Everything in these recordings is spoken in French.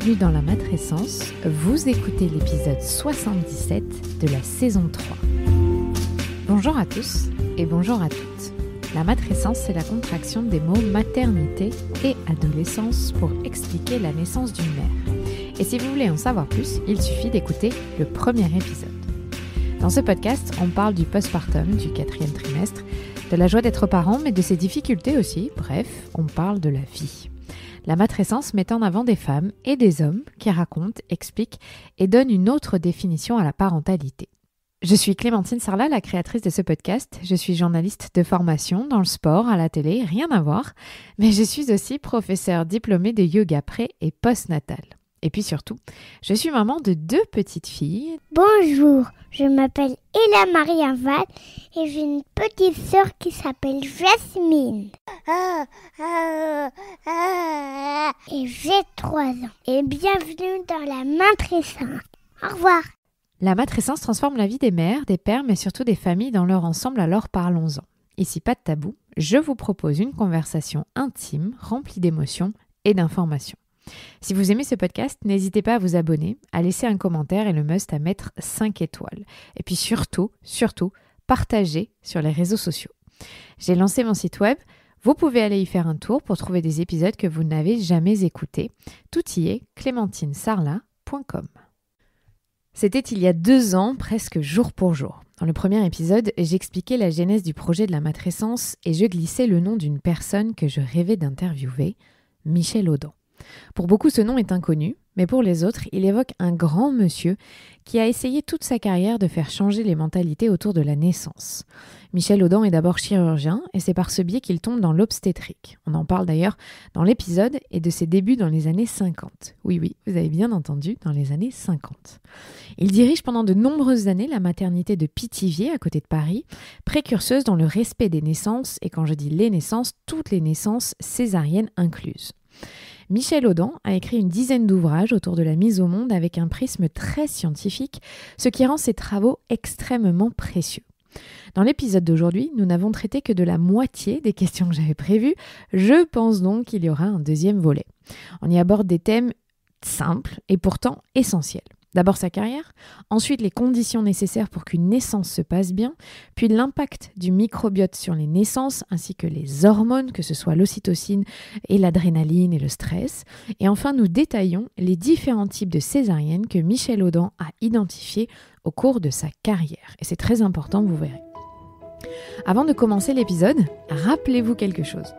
bienvenue dans la matrescence. Vous écoutez l'épisode 77 de la saison 3. Bonjour à tous et bonjour à toutes. La matrescence, c'est la contraction des mots maternité et adolescence pour expliquer la naissance d'une mère. Et si vous voulez en savoir plus, il suffit d'écouter le premier épisode. Dans ce podcast, on parle du postpartum, du 4e trimestre, de la joie d'être parent, mais de ses difficultés aussi. Bref, on parle de la vie. La matrescence met en avant des femmes et des hommes qui racontent, expliquent et donnent une autre définition à la parentalité. Je suis Clémentine Sarlat, la créatrice de ce podcast. Je suis journaliste de formation dans le sport, à la télé, rien à voir. Mais je suis aussi professeure diplômée de yoga pré et postnatal. Et puis surtout, je suis maman de 2 petites filles. Bonjour, je m'appelle Ella Maria Val et j'ai une petite sœur qui s'appelle Jasmine. Et j'ai 3 ans. Et bienvenue dans la matrescence. Au revoir. La matrescence transforme la vie des mères, des pères, mais surtout des familles dans leur ensemble, alors parlons-en. Ici, pas de tabou, je vous propose une conversation intime, remplie d'émotions et d'informations. Si vous aimez ce podcast, n'hésitez pas à vous abonner, à laisser un commentaire et le must à mettre 5 étoiles. Et puis surtout, partagez sur les réseaux sociaux. J'ai lancé mon site web, vous pouvez aller y faire un tour pour trouver des épisodes que vous n'avez jamais écoutés. Tout y est, clémentinesarlat.com. C'était il y a 2 ans, presque jour pour jour. Dans le premier épisode, j'expliquais la genèse du projet de la matrescence et je glissais le nom d'une personne que je rêvais d'interviewer, Michel Audin. Pour beaucoup, ce nom est inconnu, mais pour les autres, il évoque un grand monsieur qui a essayé toute sa carrière de faire changer les mentalités autour de la naissance. Michel Audin est d'abord chirurgien et c'est par ce biais qu'il tombe dans l'obstétrique. On en parle d'ailleurs dans l'épisode et de ses débuts dans les années 50. Oui, vous avez bien entendu, dans les années 50. Il dirige pendant de nombreuses années la maternité de Pithiviers à côté de Paris, précurseuse dans le respect des naissances et quand je dis les naissances, toutes les naissances césariennes incluses. Michel Audin a écrit une dizaine d'ouvrages autour de la mise au monde avec un prisme très scientifique, ce qui rend ses travaux extrêmement précieux. Dans l'épisode d'aujourd'hui, nous n'avons traité que de la moitié des questions que j'avais prévues. Je pense donc qu'il y aura un 2e volet. On y aborde des thèmes simples et pourtant essentiels. D'abord sa carrière, ensuite les conditions nécessaires pour qu'une naissance se passe bien, puis l'impact du microbiote sur les naissances ainsi que les hormones, que ce soit l'ocytocine et l'adrénaline et le stress. Et enfin, nous détaillons les différents types de césariennes que Michel Audin a identifiés au cours de sa carrière. Et c'est très important, vous verrez. Avant de commencer l'épisode, rappelez-vous quelque chose.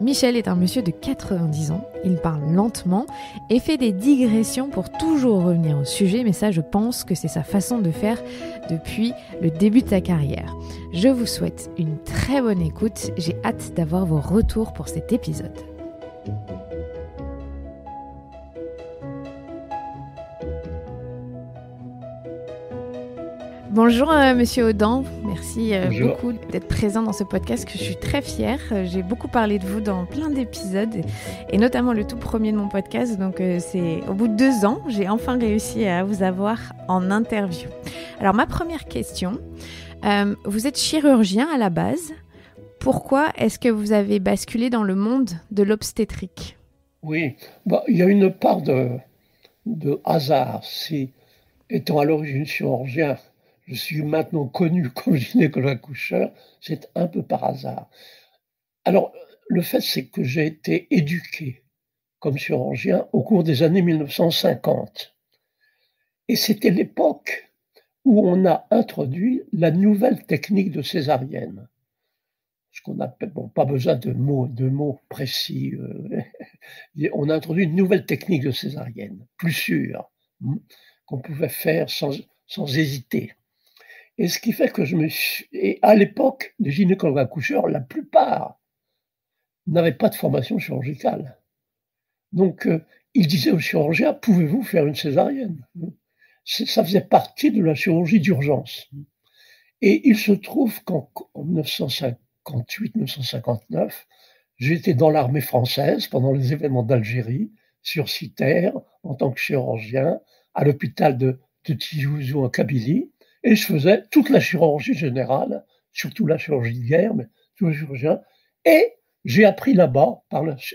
Michel est un monsieur de 90 ans, il parle lentement et fait des digressions pour toujours revenir au sujet, mais ça je pense que c'est sa façon de faire depuis le début de sa carrière. Je vous souhaite une très bonne écoute, j'ai hâte d'avoir vos retours pour cet épisode. Bonjour Monsieur Audin, merci beaucoup d'être présent dans ce podcast que je suis très fière. J'ai beaucoup parlé de vous dans plein d'épisodes et notamment le tout premier de mon podcast. Donc c'est au bout de 2 ans, j'ai enfin réussi à vous avoir en interview. Alors ma première question, vous êtes chirurgien à la base. Pourquoi est-ce que vous avez basculé dans le monde de l'obstétrique ? Oui, il y a une part de hasard. Étant à l'origine chirurgien, je suis maintenant connu comme gynécologue-accoucheur, c'est un peu par hasard. Alors, le fait, c'est que j'ai été éduqué comme chirurgien au cours des années 1950. Et c'était l'époque où on a introduit la nouvelle technique de césarienne. Ce qu'on appelle, pas besoin de mots précis. On a introduit une nouvelle technique de césarienne, plus sûre, qu'on pouvait faire sans hésiter. Et ce qui fait que et à l'époque, les gynécologues accoucheurs, la plupart, n'avaient pas de formation chirurgicale. Donc, ils disaient aux chirurgiens, pouvez-vous faire une césarienne ? Ça faisait partie de la chirurgie d'urgence. Et il se trouve qu'en 1958-1959, j'étais dans l'armée française pendant les événements d'Algérie, sur Citer, en tant que chirurgien, à l'hôpital de Tizi Ouzou en Kabylie. Et je faisais toute la chirurgie générale, surtout la chirurgie de guerre, mais tous les chirurgiens. Et j'ai appris là-bas,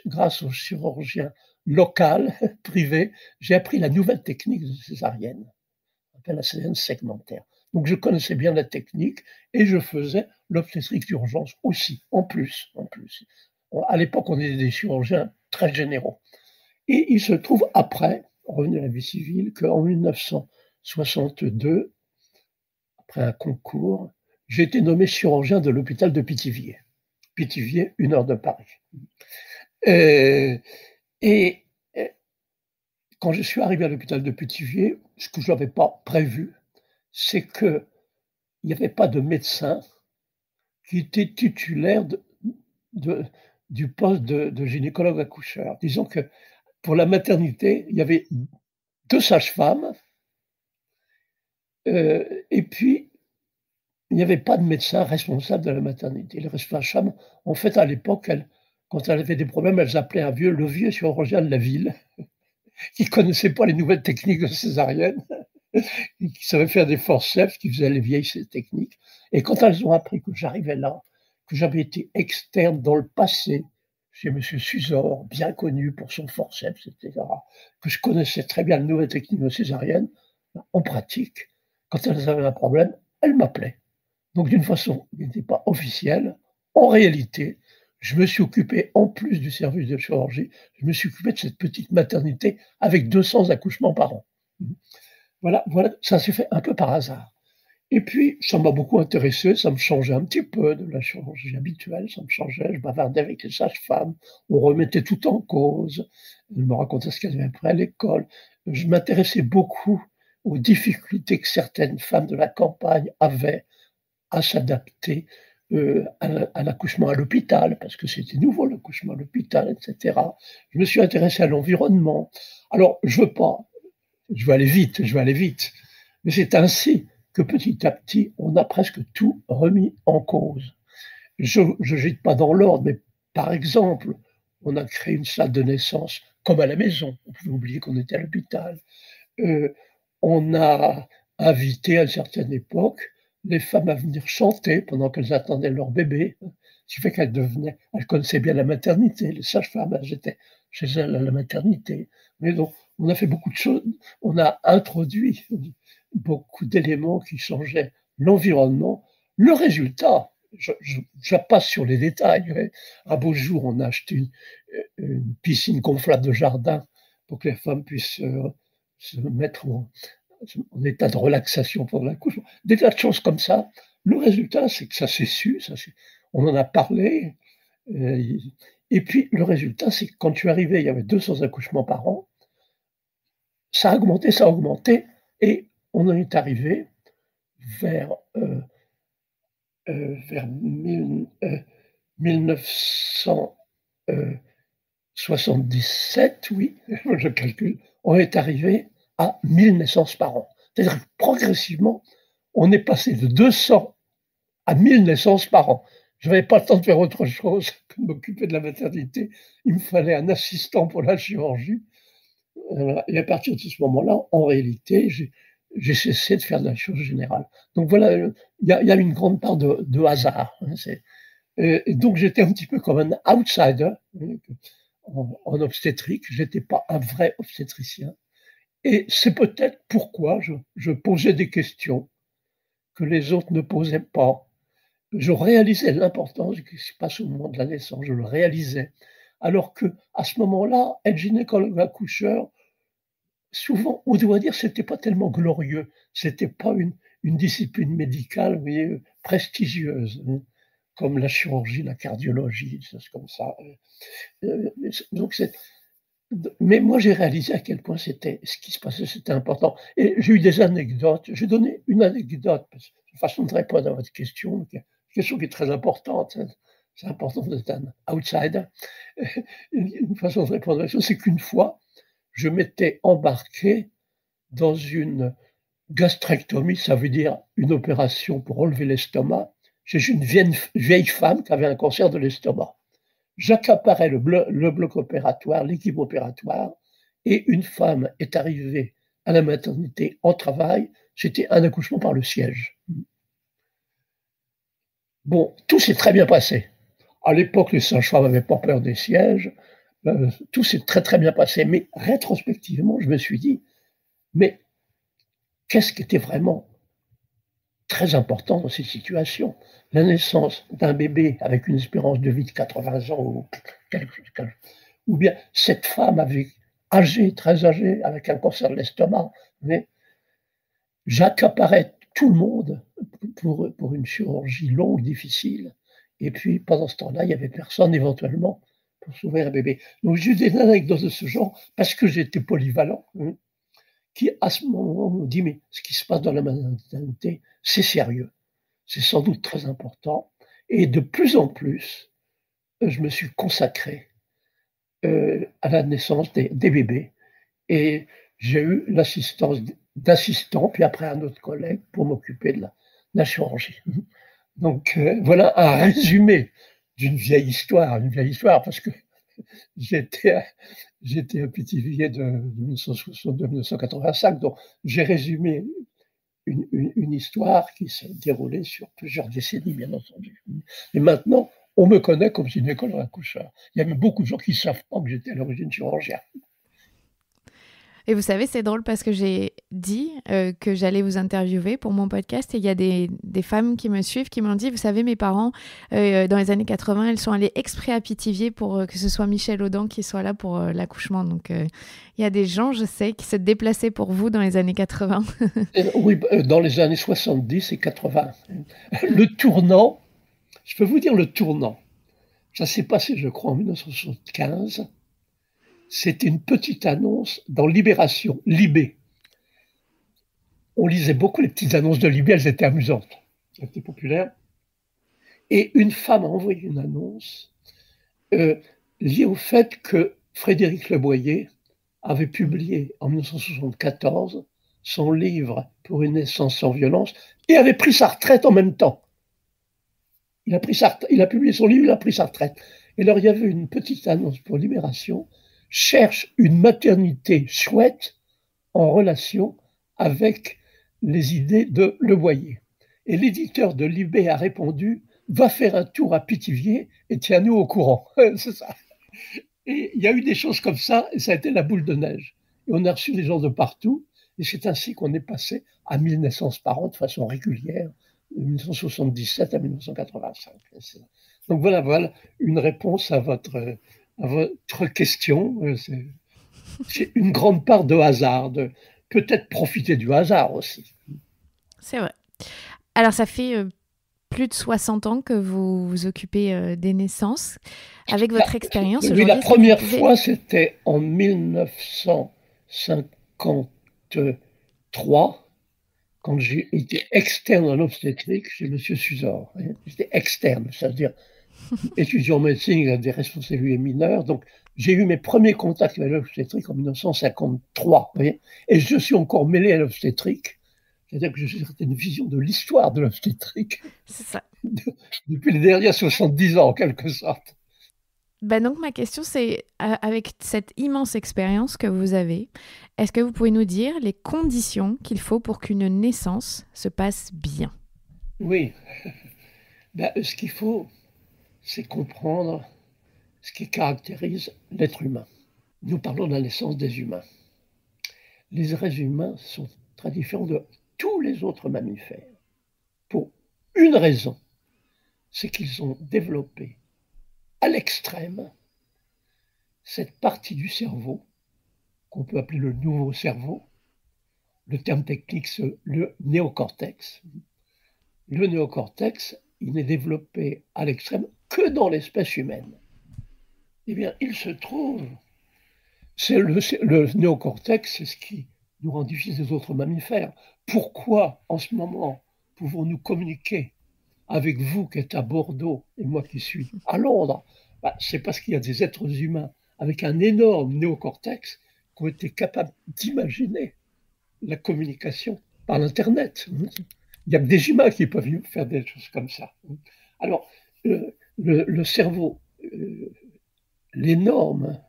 grâce aux chirurgiens local, privé, j'ai appris la nouvelle technique de césarienne, on appelle la césarienne segmentaire. Donc je connaissais bien la technique et je faisais l'obstétrique d'urgence aussi, en plus. À l'époque, on était des chirurgiens très généraux. Et il se trouve après, revenu à la vie civile, qu'en 1962, après un concours, j'ai été nommé chirurgien de l'hôpital de Pithiviers. Pithiviers, 1 heure de Paris. Et quand je suis arrivé à l'hôpital de Pithiviers, ce que je n'avais pas prévu, c'est qu'il n'y avait pas de médecin qui était titulaire du poste de gynécologue accoucheur. Disons que pour la maternité, il y avait 2 sages-femmes, et puis il n'y avait pas de médecin responsable de la maternité. Les sages-femmes, en fait, à l'époque, quand elles avaient des problèmes, elles appelaient le vieux chirurgien de la ville, qui ne connaissait pas les nouvelles techniques de césarienne, qui savait faire des forceps, qui faisait les vieilles techniques. Et quand elles ont appris que j'arrivais là, que j'avais été externe dans le passé chez M. Suzor, bien connu pour son forceps, etc., que je connaissais très bien les nouvelles techniques de césarienne, en pratique, quand elles avaient un problème, elles m'appelaient. Donc d'une façon qui n'était pas officielle, en réalité, je me suis occupé, en plus du service de chirurgie, je me suis occupé de cette petite maternité avec 200 accouchements par an. Voilà, ça s'est fait un peu par hasard. Et puis, ça m'a beaucoup intéressé, ça me changeait un petit peu de la chirurgie habituelle, ça me changeait, je bavardais avec les sages-femmes, on remettait tout en cause, elles me racontaient ce qu'elles avaient appris à l'école. Je m'intéressais beaucoup aux difficultés que certaines femmes de la campagne avaient à s'adapter à l'accouchement à l'hôpital, parce que c'était nouveau l'accouchement à l'hôpital, etc. Je me suis intéressé à l'environnement. Alors, je veux aller vite, mais c'est ainsi que petit à petit, on a presque tout remis en cause. Je ne jette pas dans l'ordre, mais par exemple, on a créé une salle de naissance comme à la maison. On pouvait oublier qu'on était à l'hôpital. On a invité à une certaine époque les femmes à venir chanter pendant qu'elles attendaient leur bébé, ce qui fait qu'elles connaissaient bien la maternité. Les sages-femmes, elles étaient chez elles à la maternité. Mais donc, on a fait beaucoup de choses. On a introduit beaucoup d'éléments qui changeaient l'environnement. Le résultat, je passe sur les détails. Un beau jour, on a acheté une piscine gonflable de jardin pour que les femmes puissent se mettre en état de relaxation pendant l'accouchement. Des tas de choses comme ça. Le résultat, c'est que ça s'est su, on en a parlé. Et puis, le résultat, c'est que quand je suis arrivé, il y avait 200 accouchements par an. Ça a augmenté, et on en est arrivé vers 1977, oui, je calcule, on est arrivé à 1000 naissances par an. C'est-à-dire que progressivement, on est passé de 200 à 1000 naissances par an. Je n'avais pas le temps de faire autre chose que de m'occuper de la maternité. Il me fallait un assistant pour la chirurgie. Et à partir de ce moment-là, en réalité, j'ai cessé de faire de la chirurgie générale. Donc voilà, il y a une grande part de hasard. Et donc j'étais un petit peu comme un outsider en obstétrique. Je n'étais pas un vrai obstétricien. Et c'est peut-être pourquoi je posais des questions que les autres ne posaient pas. Je réalisais l'importance de ce qui se passe au moment de la naissance, je le réalisais. Alors qu'à ce moment-là, être gynécologue accoucheur, souvent, on doit dire que ce n'était pas tellement glorieux, ce n'était pas une discipline médicale, mais prestigieuse, hein, comme la chirurgie, la cardiologie, des choses comme ça. Donc mais moi, j'ai réalisé à quel point ce qui se passait, c'était important. Et j'ai eu des anecdotes. Je vais donner une anecdote, parce que une façon de répondre à votre question, une question qui est très importante. C'est important d'être un outsider. Une façon de répondre à la question, c'est qu'une fois, je m'étais embarqué dans une gastrectomie, ça veut dire une opération pour enlever l'estomac, chez une vieille femme qui avait un cancer de l'estomac. J'accaparais le bloc opératoire, l'équipe opératoire, et une femme est arrivée à la maternité en travail. C'était un accouchement par le siège. Bon, tout s'est très bien passé. À l'époque, les sages-femmes n'avaient pas peur des sièges. tout s'est très très bien passé. Mais rétrospectivement, je me suis dit, mais qu'est-ce qui était vraiment très important dans ces situations? La naissance d'un bébé avec une espérance de vie de 80 ans ou bien cette femme âgée, très âgée, avec un cancer de l'estomac, mais j'accaparais tout le monde pour une chirurgie longue, difficile. Et puis, pendant ce temps-là, il n'y avait personne éventuellement pour s'ouvrir un bébé. Donc, j'ai eu des anecdotes de ce genre parce que j'étais polyvalent, qui, à ce moment, me dit, mais ce qui se passe dans la maternité, c'est sérieux. C'est sans doute très important. Et de plus en plus, je me suis consacré à la naissance des bébés. Et j'ai eu l'assistance d'assistants, puis après un autre collègue pour m'occuper de la chirurgie. Donc voilà un résumé d'une vieille histoire, parce que j'étais à Pithiviers de 1962 à 1985, donc j'ai résumé une histoire qui s'est déroulée sur plusieurs décennies, bien entendu. Et maintenant, on me connaît comme gynécologue accoucheur. Il y a même beaucoup de gens qui ne savent pas que j'étais à l'origine chirurgien. Et vous savez, c'est drôle parce que j'ai dit que j'allais vous interviewer pour mon podcast et il y a des femmes qui me suivent qui m'ont dit, vous savez, mes parents, dans les années 80, elles sont allées exprès à Pithiviers pour que ce soit Michel Audin qui soit là pour l'accouchement. Donc, il y a des gens, je sais, qui se déplaçaient pour vous dans les années 80. Oui, dans les années 70 et 80. Le tournant, je peux vous dire le tournant. Ça s'est passé, je crois, en 1975. C'était une petite annonce dans Libération, Libé. On lisait beaucoup les petites annonces de Libé, elles étaient amusantes, elles étaient populaires. Et une femme a envoyé une annonce liée au fait que Frédéric Leboyer avait publié en 1974 son livre Pour une naissance sans violence et avait pris sa retraite en même temps. Il a publié son livre, il a pris sa retraite. Et alors il y avait une petite annonce pour Libération, cherche une maternité chouette en relation avec les idées de Leboyer. Et l'éditeur de Libé a répondu, va faire un tour à Pithiviers et tiens-nous au courant. C'est ça. Et il y a eu des choses comme ça, et ça a été la boule de neige. Et on a reçu des gens de partout, et c'est ainsi qu'on est passé à 1000 naissances par an de façon régulière, de 1977 à 1985. Donc voilà une réponse à votre question. C'est une grande part de hasard, de peut-être profiter du hasard aussi. C'est vrai. Alors, ça fait plus de 60 ans que vous vous occupez des naissances. Avec votre expérience aujourd'hui... Oui, la première fois, c'était en 1953, quand j'ai été externe en obstétrique chez M. Suzor. J'étais externe, c'est-à-dire étudiant en médecine, il a des responsabilités mineures. Donc, j'ai eu mes premiers contacts avec l'obstétrique en 1953. Et je suis encore mêlé à l'obstétrique. C'est-à-dire que j'ai une vision de l'histoire de l'obstétrique. C'est ça. Depuis les derniers 70 ans, en quelque sorte. Donc, ma question, c'est, avec cette immense expérience que vous avez, est-ce que vous pouvez nous dire les conditions qu'il faut pour qu'une naissance se passe bien? Oui. Ce qu'il faut, c'est comprendre ce qui caractérise l'être humain. Nous parlons de la naissance des humains. Les êtres humains sont très différents de tous les autres mammifères. Pour une raison, c'est qu'ils ont développé à l'extrême cette partie du cerveau qu'on peut appeler le nouveau cerveau. Le terme technique, c'est le néocortex. Le néocortex, il n'est développé à l'extrême que dans l'espèce humaine. Eh bien, il se trouve, le néocortex, c'est ce qui nous rend difficile des autres mammifères. Pourquoi, en ce moment, pouvons-nous communiquer avec vous qui êtes à Bordeaux et moi qui suis à Londres? C'est parce qu'il y a des êtres humains avec un énorme néocortex qui ont été capables d'imaginer la communication par l'Internet. Il n'y a que des humains qui peuvent faire des choses comme ça. Alors, le cerveau, l'énorme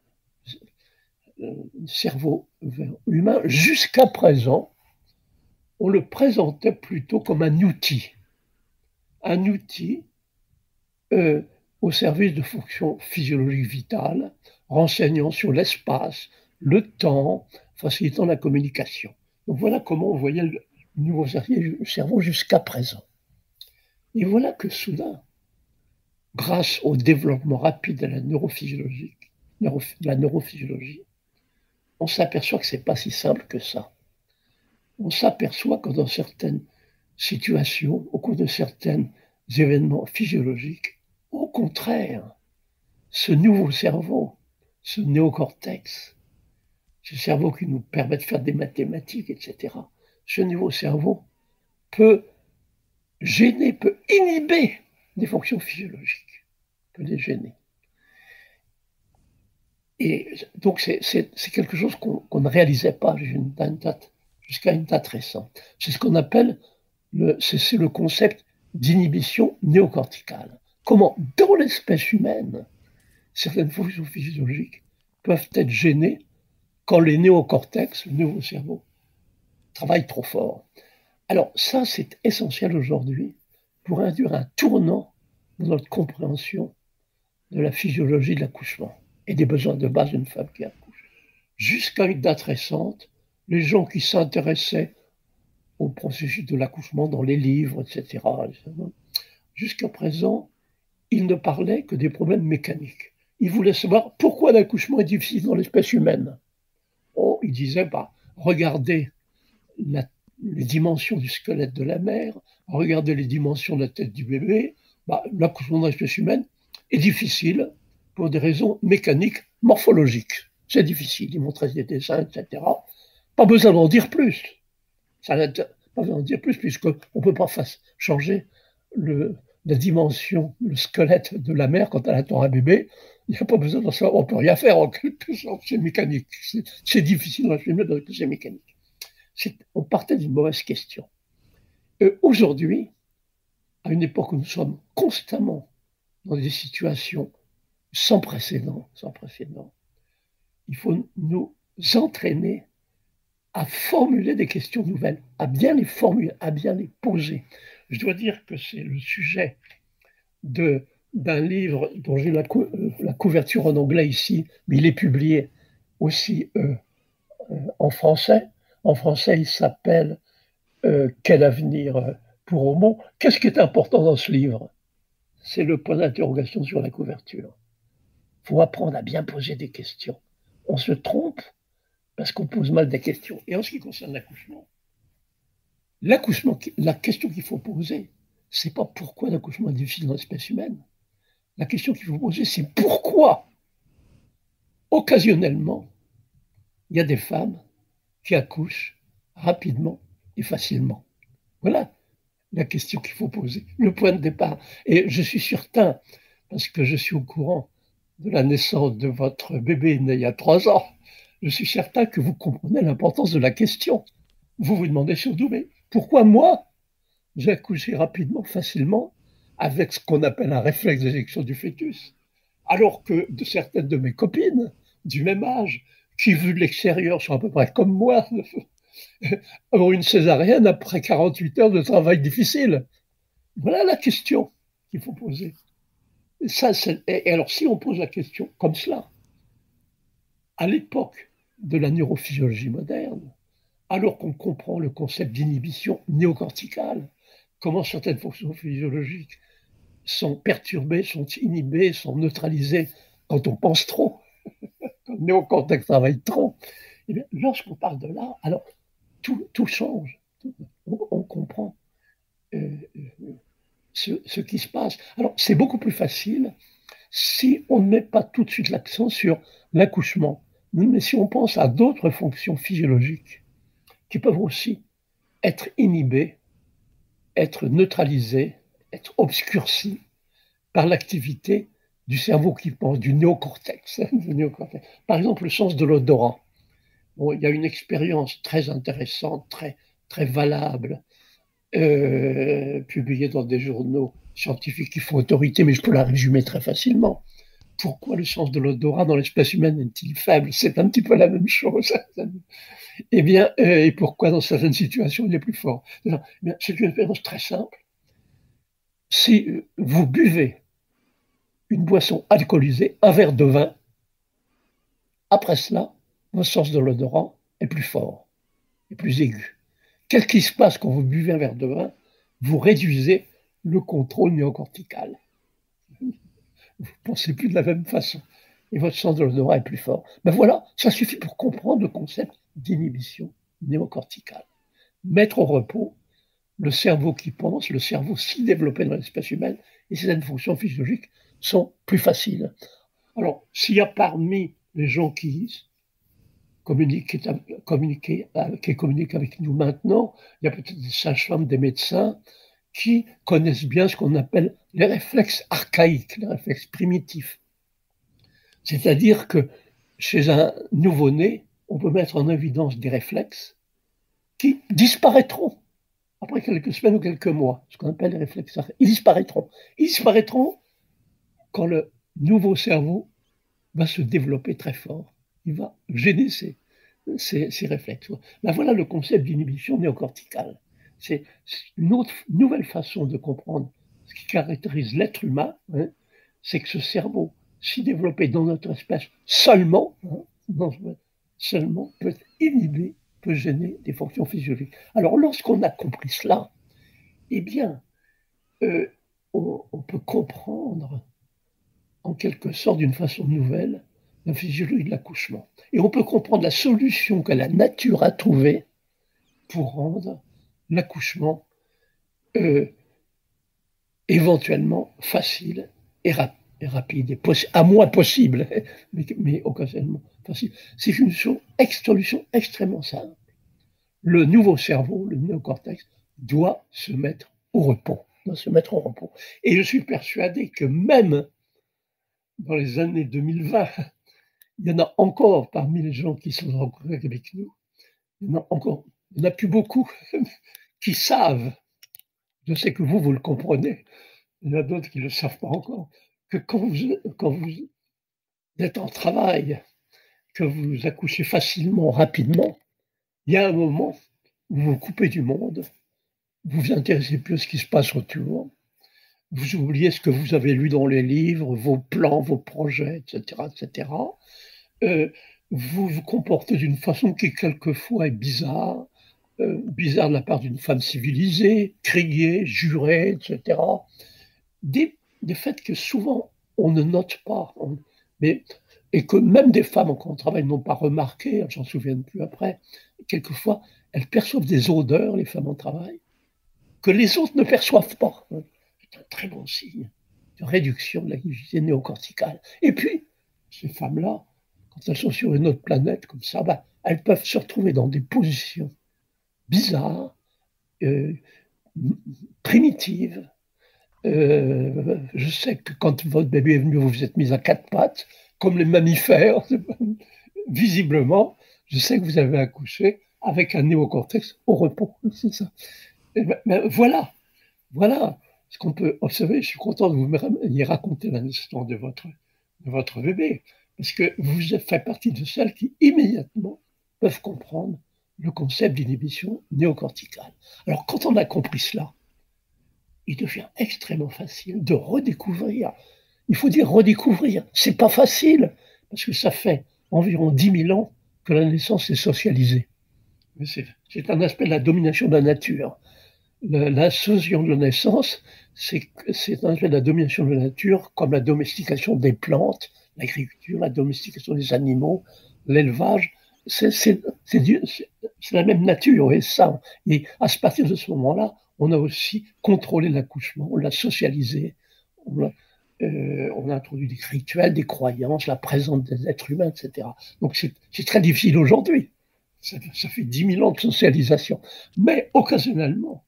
cerveau humain, jusqu'à présent, on le présentait plutôt comme un outil au service de fonctions physiologiques vitales, renseignant sur l'espace, le temps, facilitant la communication. Donc voilà comment on voyait le nouveau cerveau jusqu'à présent. Et voilà que soudain, grâce au développement rapide de la neurophysiologie, on s'aperçoit que ce n'est pas si simple que ça. On s'aperçoit que dans certaines situations, au cours de certains événements physiologiques, au contraire, ce nouveau cerveau, ce néocortex, ce cerveau qui nous permet de faire des mathématiques, etc., ce nouveau cerveau peut gêner, peut inhiber des fonctions physiologiques, peut les gêner. Et donc c'est quelque chose qu'on ne réalisait pas jusqu'à une date récente. C'est ce qu'on appelle c'est le concept d'inhibition néocorticale. Comment, dans l'espèce humaine, certaines fonctions physiologiques peuvent être gênées quand les néocortex, le nouveau cerveau, travaillent trop fort. Alors ça, c'est essentiel aujourd'hui pour induire un tournant dans notre compréhension de la physiologie de l'accouchement et des besoins de base d'une femme qui accouche. Jusqu'à une date récente, les gens qui s'intéressaient au processus de l'accouchement dans les livres, etc., jusqu'à présent, ils ne parlaient que des problèmes mécaniques. Ils voulaient savoir pourquoi l'accouchement est difficile dans l'espèce humaine. Oh, ils disaient, regardez les dimensions du squelette de la mère, regardez les dimensions de la tête du bébé, l'accouchement dans l'espèce humaine est difficile pour des raisons mécaniques, morphologiques. C'est difficile, ils montraient des dessins, etc. Pas besoin d'en dire plus. Ça n'a pas besoin d'en dire plus, puisqu'on ne peut pas changer la dimension, le squelette de la mère quand elle attend un bébé. Il n'y a pas besoin d'en savoir, on ne peut rien faire en quelque sorte, c'est mécanique. C'est difficile dans la chimie, donc c'est mécanique. On partait d'une mauvaise question. Aujourd'hui, à une époque où nous sommes constamment dans des situations sans précédent, il faut nous entraîner à formuler des questions nouvelles, à bien les formuler, à bien les poser. Je dois dire que c'est le sujet d'un livre dont j'ai la couverture en anglais ici, mais il est publié aussi en français. En français, il s'appelle Quel avenir pour Homo? Qu'est-ce qui est important dans ce livre? C'est le point d'interrogation sur la couverture. Il faut apprendre à bien poser des questions. On se trompe parce qu'on pose mal des questions. Et en ce qui concerne l'accouchement, la question qu'il faut poser, c'est pas pourquoi l'accouchement est difficile dans l'espèce humaine. La question qu'il faut poser, c'est pourquoi, occasionnellement, il y a des femmes qui accouchent rapidement et facilement. Voilà la question qu'il faut poser, le point de départ. Et je suis certain, parce que je suis au courant de la naissance de votre bébé né il y a 3 ans, je suis certain que vous comprenez l'importance de la question. Vous vous demandez surtout, mais pourquoi moi, j'ai accouché rapidement, facilement, avec ce qu'on appelle un réflexe d'éjection du fœtus, alors que certaines de mes copines, du même âge, qui, vu de l'extérieur, sont à peu près comme moi, ont une césarienne après 48 heures de travail difficile. Voilà la question qu'il faut poser. Et alors, si on pose la question comme cela, à l'époque de la neurophysiologie moderne, alors qu'on comprend le concept d'inhibition néocorticale, comment certaines fonctions physiologiques sont perturbées, sont inhibées, sont neutralisées quand on pense trop, quand le néocortex travaille trop. Et bien, lorsqu'on parle de là, alors tout change. On comprend ce qui se passe. Alors, c'est beaucoup plus facile si on ne met pas tout de suite l'accent sur l'accouchement, mais si on pense à d'autres fonctions physiologiques qui peuvent aussi être inhibées, être neutralisées, être obscurcies par l'activité du cerveau qui pense, du néocortex. Par exemple, le sens de l'odorat. Bon, il y a une expérience très intéressante, très valable, publiée dans des journaux scientifiques qui font autorité, mais je peux la résumer très facilement. Pourquoi le sens de l'odorat dans l'espèce humaine est-il faible? C'est un petit peu la même chose. Eh bien, et pourquoi dans certaines situations il est plus fort? C'est une expérience très simple. Si vous buvez une boisson alcoolisée, un verre de vin. Après cela, votre sens de l'odorat est plus fort, est plus aigu. Qu'est-ce qui se passe quand vous buvez un verre de vin? Vous réduisez le contrôle néocortical. Vous ne pensez plus de la même façon. Et votre sens de l'odorat est plus fort. Ben voilà, ça suffit pour comprendre le concept d'inhibition néocorticale. Mettre au repos le cerveau qui pense, le cerveau si développé dans l'espèce humaine, et certaines fonctions physiologiques sont plus faciles. Alors, s'il y a parmi les gens qui communiquent avec nous maintenant, il y a peut-être des sages-femmes, des médecins qui connaissent bien ce qu'on appelle les réflexes archaïques, les réflexes primitifs. C'est-à-dire que chez un nouveau-né, on peut mettre en évidence des réflexes qui disparaîtront après quelques semaines ou quelques mois, ce qu'on appelle les réflexes archaïques. Ils disparaîtront. Ils disparaîtront quand le nouveau cerveau va se développer très fort. Il va gêner ces réflexes. Ben voilà le concept d'inhibition néocorticale. C'est une autre nouvelle façon de comprendre ce qui caractérise l'être humain, hein, c'est que ce cerveau, si développé dans notre espèce seulement, seulement peut inhiber, peut gêner des fonctions physiologiques. Alors lorsqu'on a compris cela, eh bien, on peut comprendre en quelque sorte d'une façon nouvelle la physiologie de l'accouchement. Et on peut comprendre la solution que la nature a trouvée pour rendre l'accouchement éventuellement facile et rapide, et à moins possible, mais occasionnellement facile. C'est une solution extrêmement simple. Le nouveau cerveau, le néocortex, doit se mettre au repos. Et je suis persuadé que même dans les années 2020, il y en a encore parmi les gens qui sont en contact avec nous, il y en a plus beaucoup qui savent, je sais que vous le comprenez, il y en a d'autres qui ne le savent pas encore, que quand vous êtes en travail, que vous accouchez facilement, rapidement, il y a un moment où vous vous coupez du monde, vous vous intéressez plus à ce qui se passe autour, vous oubliez ce que vous avez lu dans les livres, vos plans, vos projets, etc., etc. Vous vous comportez d'une façon qui quelquefois est bizarre, bizarre de la part d'une femme civilisée, criée, jurée, etc. Des faits que souvent on ne note pas, et que même des femmes en travail n'ont pas remarqué, elles s'en souviennent plus après. Quelquefois, elles perçoivent des odeurs, les femmes en travail, que les autres ne perçoivent pas. C'est un très bon signe de réduction de l'activité néocorticale. Et puis, ces femmes-là, quand elles sont sur une autre planète comme ça, elles peuvent se retrouver dans des positions bizarres, primitives. Je sais que quand votre bébé est venu, vous vous êtes mis à quatre pattes, comme les mammifères, visiblement. Je sais que vous avez accouché avec un néocortex au repos, c'est ça. Voilà ce qu'on peut observer. Je suis content de vous y raconter l'instant de votre bébé, parce que vous faites partie de celles qui immédiatement peuvent comprendre le concept d'inhibition néocorticale. Alors quand on a compris cela, il devient extrêmement facile de redécouvrir. Il faut dire redécouvrir, c'est pas facile, parce que ça fait environ 10 000 ans que la naissance est socialisée. C'est un aspect de la domination de la nature. La socialisation de la naissance, c'est un aspect de la domination de la nature, comme la domestication des plantes, l'agriculture, la domestication des animaux, l'élevage. C'est la même nature, et ça. Et à partir de ce moment-là, on a aussi contrôlé l'accouchement, on l'a socialisé, on a introduit des rituels, des croyances, la présence des êtres humains, etc. Donc c'est très difficile aujourd'hui. Ça fait 10 000 ans de socialisation. Mais occasionnellement,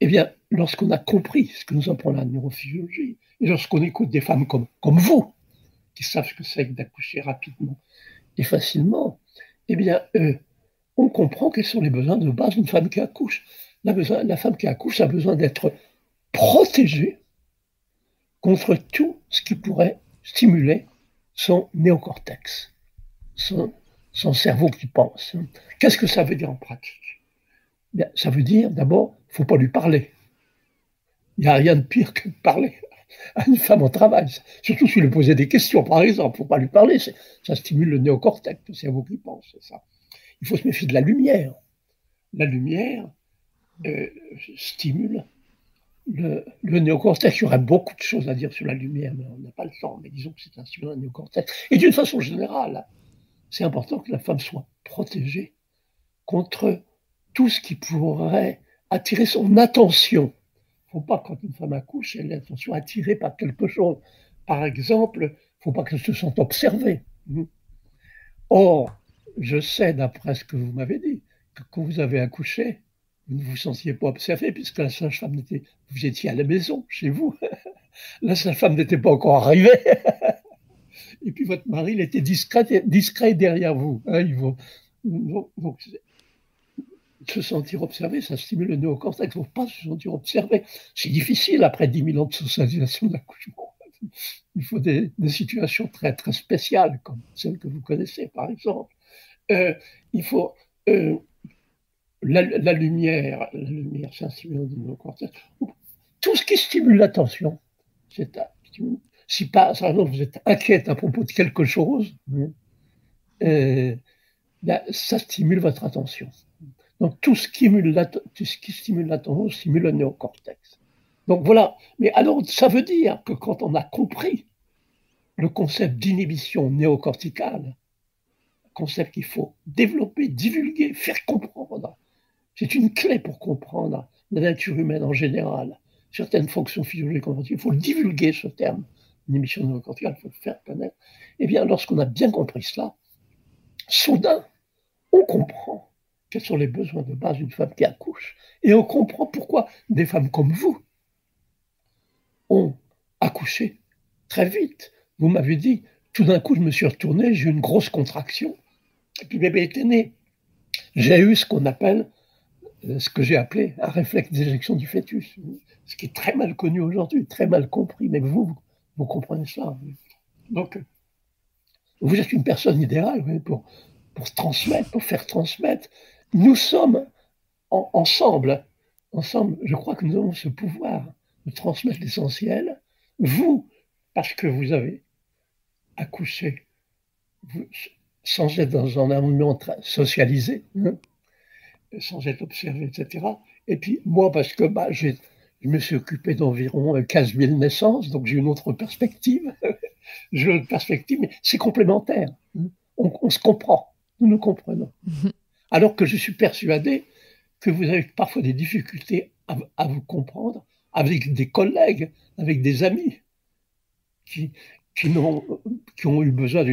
eh bien, lorsqu'on a compris ce que nous apprend la neurophysiologie, et lorsqu'on écoute des femmes comme vous, qui savent ce que c'est que d'accoucher rapidement et facilement, eh bien, on comprend quels sont les besoins de base d'une femme qui accouche. La femme qui accouche a besoin d'être protégée contre tout ce qui pourrait stimuler son néocortex, son cerveau qui pense. Qu'est-ce que ça veut dire en pratique? Bien, ça veut dire, d'abord, il ne faut pas lui parler. Il n'y a rien de pire que de parler. à une femme au travail. Surtout si vous lui posez des questions, par exemple. Il ne faut pas lui parler. Ça stimule le néocortex, le cerveau qui pense. C'est ça. Il faut se méfier de la lumière. La lumière stimule le néocortex. Il y aurait beaucoup de choses à dire sur la lumière, mais on n'a pas le temps. Mais disons que c'est un stimulant néocortex. Et d'une façon générale, c'est important que la femme soit protégée contre tout ce qui pourrait attirer son attention. Il ne faut pas, quand une femme accouche, elle ait l'attention attirée par quelque chose. Par exemple, il ne faut pas qu'elle se sente observée. Or, je sais, d'après ce que vous m'avez dit, que quand vous avez accouché, vous ne vous sentiez pas observé, puisque la sage-femme n'était... Vous étiez à la maison, chez vous. La sage-femme n'était pas encore arrivée. Et puis votre mari, il était discret derrière vous. Donc, se sentir observé, ça stimule le néocortex. Il ne faut pas se sentir observé. C'est difficile après 10 000 ans de socialisation d'accouchement. Il faut des situations très, très spéciales, comme celles que vous connaissez, par exemple. Il faut... la lumière, c'est un stimulant du néocortex. Tout ce qui stimule l'attention, c'est un stimulant. Si par exemple vous êtes inquiète à propos de quelque chose, ça stimule votre attention. Donc tout ce qui stimule l'attention stimule le néocortex. Donc voilà. Mais alors ça veut dire que quand on a compris le concept d'inhibition néocorticale, un concept qu'il faut développer, divulguer, faire comprendre, c'est une clé pour comprendre la nature humaine en général, certaines fonctions physiologiques, il faut le divulguer ce terme, inhibition néocorticale, il faut le faire connaître. Eh bien, lorsqu'on a bien compris cela, soudain, on comprend quels sont les besoins de base d'une femme qui accouche. Et on comprend pourquoi des femmes comme vous ont accouché très vite. Vous m'avez dit, tout d'un coup, je me suis retourné, j'ai eu une grosse contraction, et puis bébé était né. J'ai eu ce qu'on appelle, ce que j'ai appelé un réflexe d'éjection du fœtus, ce qui est très mal connu aujourd'hui, très mal compris, mais vous comprenez ça. Donc, vous êtes une personne idéale pour transmettre, pour faire transmettre. Nous sommes ensemble, je crois que nous avons ce pouvoir de transmettre l'essentiel. Vous, parce que vous avez accouché, sans être dans un environnement socialisé, sans être observé, etc. Et puis moi, parce que je me suis occupé d'environ 15 000 naissances, donc j'ai une autre perspective. J'ai une autre perspective, mais c'est complémentaire. On se comprend, nous nous comprenons. Alors que je suis persuadé que vous avez parfois des difficultés à vous comprendre avec des collègues, avec des amis qui ont eu besoin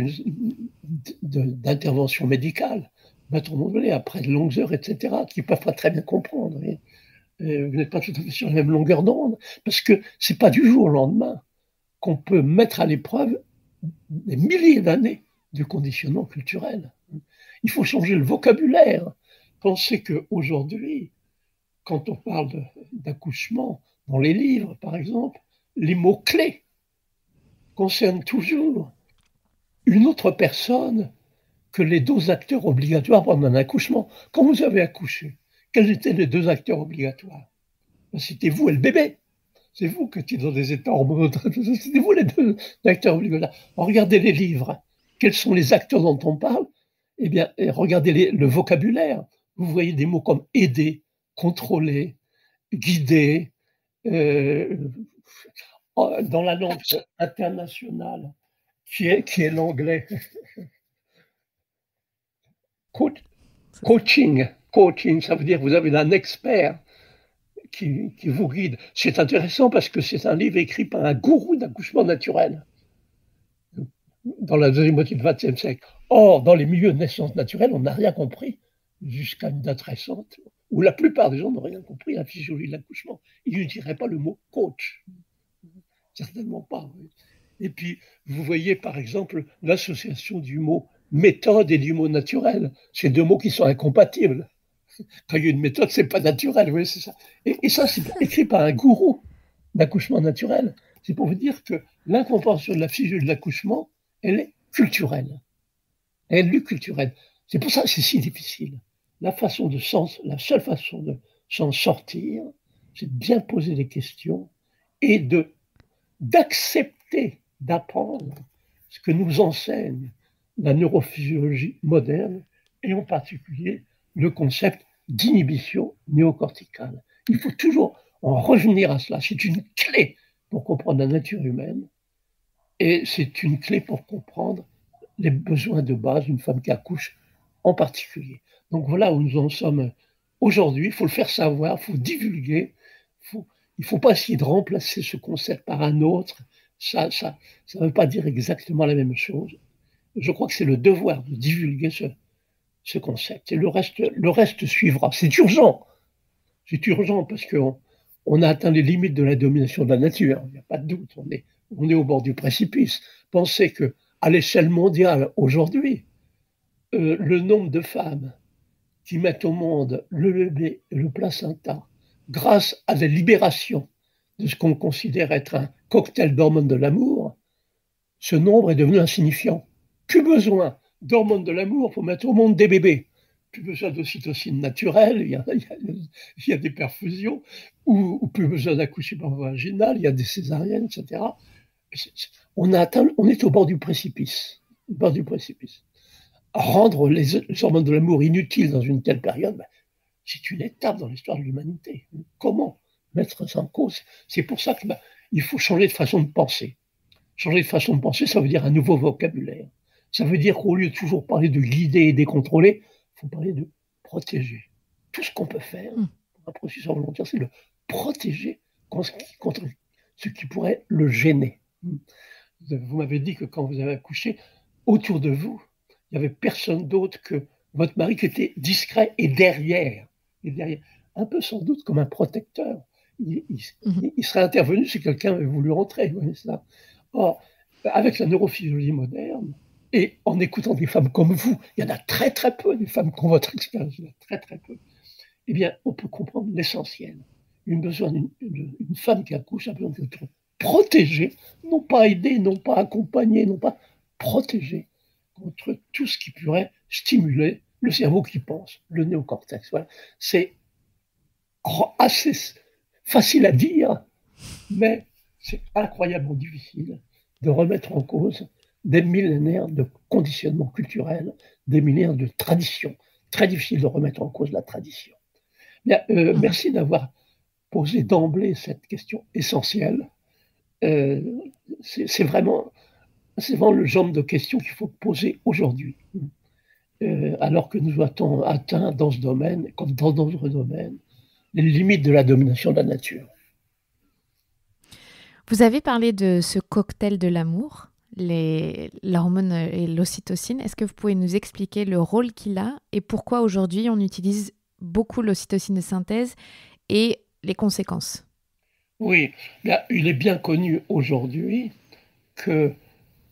d'intervention médicale, après de longues heures, etc., qui ne peuvent pas très bien comprendre. Vous n'êtes pas tout à fait sur la même longueur d'onde, parce que ce n'est pas du jour au lendemain qu'on peut mettre à l'épreuve des milliers d'années de conditionnement culturel. Il faut changer le vocabulaire. Pensez qu'aujourd'hui, quand on parle d'accouchement, dans les livres, par exemple, les mots-clés concernent toujours une autre personne que les 2 acteurs obligatoires pendant un accouchement. Quand vous avez accouché, quels étaient les 2 acteurs obligatoires? C'était vous et le bébé. C'est vous qui étiez dans des états hormonaux. C'était vous les 2 acteurs obligatoires. Regardez les livres. Quels sont les acteurs dont on parle? Eh bien, regardez le vocabulaire. Vous voyez des mots comme aider, contrôler, guider. Dans la langue internationale, qui est l'anglais. Coaching, ça veut dire que vous avez un expert qui vous guide. C'est intéressant parce que c'est un livre écrit par un gourou d'accouchement naturel dans la deuxième moitié du XXe siècle. Or, dans les milieux de naissance naturelle, on n'a rien compris jusqu'à une date récente, où la plupart des gens n'ont rien compris à la physiologie de l'accouchement. Ils n'utiliseraient pas le mot coach. Certainement pas. Oui. Et puis, vous voyez par exemple l'association du mot méthode et du mot naturel. C'est 2 mots qui sont incompatibles. Quand il y a une méthode, c'est pas naturel. Oui, c'est ça. Et ça, c'est écrit par un gourou d'accouchement naturel. C'est pour vous dire que l'incompréhension de la physiologie de l'accouchement, elle est culturelle. Elle est culturelle. C'est pour ça que c'est si difficile. La seule façon de s'en sortir, c'est de bien poser des questions et de d'accepter, d'apprendre ce que nous enseigne la neurophysiologie moderne, et en particulier le concept d'inhibition néocorticale. Il faut toujours en revenir à cela. C'est une clé pour comprendre la nature humaine, et c'est une clé pour comprendre les besoins de base d'une femme qui accouche en particulier. Donc voilà où nous en sommes aujourd'hui. Il faut le faire savoir, il faut divulguer. Il ne faut pas essayer de remplacer ce concept par un autre. Ça ne veut pas dire exactement la même chose. Je crois que c'est le devoir de divulguer ce concept. Et le reste suivra. C'est urgent. C'est urgent parce qu'on a atteint les limites de la domination de la nature. Il n'y a pas de doute. On est au bord du précipice. Pensez qu'à l'échelle mondiale, aujourd'hui, le nombre de femmes qui mettent au monde le bébé et le placenta grâce à la libération de ce qu'on considère être un cocktail d'hormones de l'amour, ce nombre est devenu insignifiant. Plus besoin d'hormones de l'amour pour mettre au monde des bébés. Plus besoin d'ocytocine naturelle, il y a des perfusions, ou plus besoin d'accoucher par voie vaginale, il y a des césariennes, etc. On est au bord du précipice. Au bord du précipice. Rendre les hormones de l'amour inutiles dans une telle période, c'est une étape dans l'histoire de l'humanité. Comment mettre ça en cause? C'est pour ça qu'il faut changer de façon de penser. Changer de façon de penser, ça veut dire un nouveau vocabulaire. Ça veut dire qu'au lieu de toujours parler de guider et décontrôler, il faut parler de protéger. Tout ce qu'on peut faire pour un processus volontaire, c'est le protéger contre ce qui pourrait le gêner. Vous m'avez dit que quand vous avez accouché, autour de vous, il n'y avait personne d'autre que votre mari qui était discret et derrière. Un peu sans doute comme un protecteur. Il serait intervenu si quelqu'un avait voulu rentrer. Vous voyez ça. Or, avec la neurophysiologie moderne, et en écoutant des femmes comme vous, il y en a très très peu, des femmes qui ont votre expérience, il y en a très très peu, eh bien, on peut comprendre l'essentiel. Une femme qui accouche a besoin d'être protégée, non pas aidée, non pas accompagnée, non pas protégée contre tout ce qui pourrait stimuler le cerveau qui pense, le néocortex. Voilà. C'est assez facile à dire, mais c'est incroyablement difficile de remettre en cause des millénaires de conditionnement culturel, des millénaires de tradition. Très difficile de remettre en cause la tradition. Bien, merci d'avoir posé d'emblée cette question essentielle. C'est vraiment le genre de questions qu'il faut poser aujourd'hui. Alors que nous avons atteint dans ce domaine, comme dans d'autres domaines, les limites de la domination de la nature. Vous avez parlé de ce cocktail de l'amour, l'hormone et l'ocytocine. Est-ce que vous pouvez nous expliquer le rôle qu'il a et pourquoi aujourd'hui on utilise beaucoup l'ocytocine de synthèse et les conséquences? Oui, il est bien connu aujourd'hui que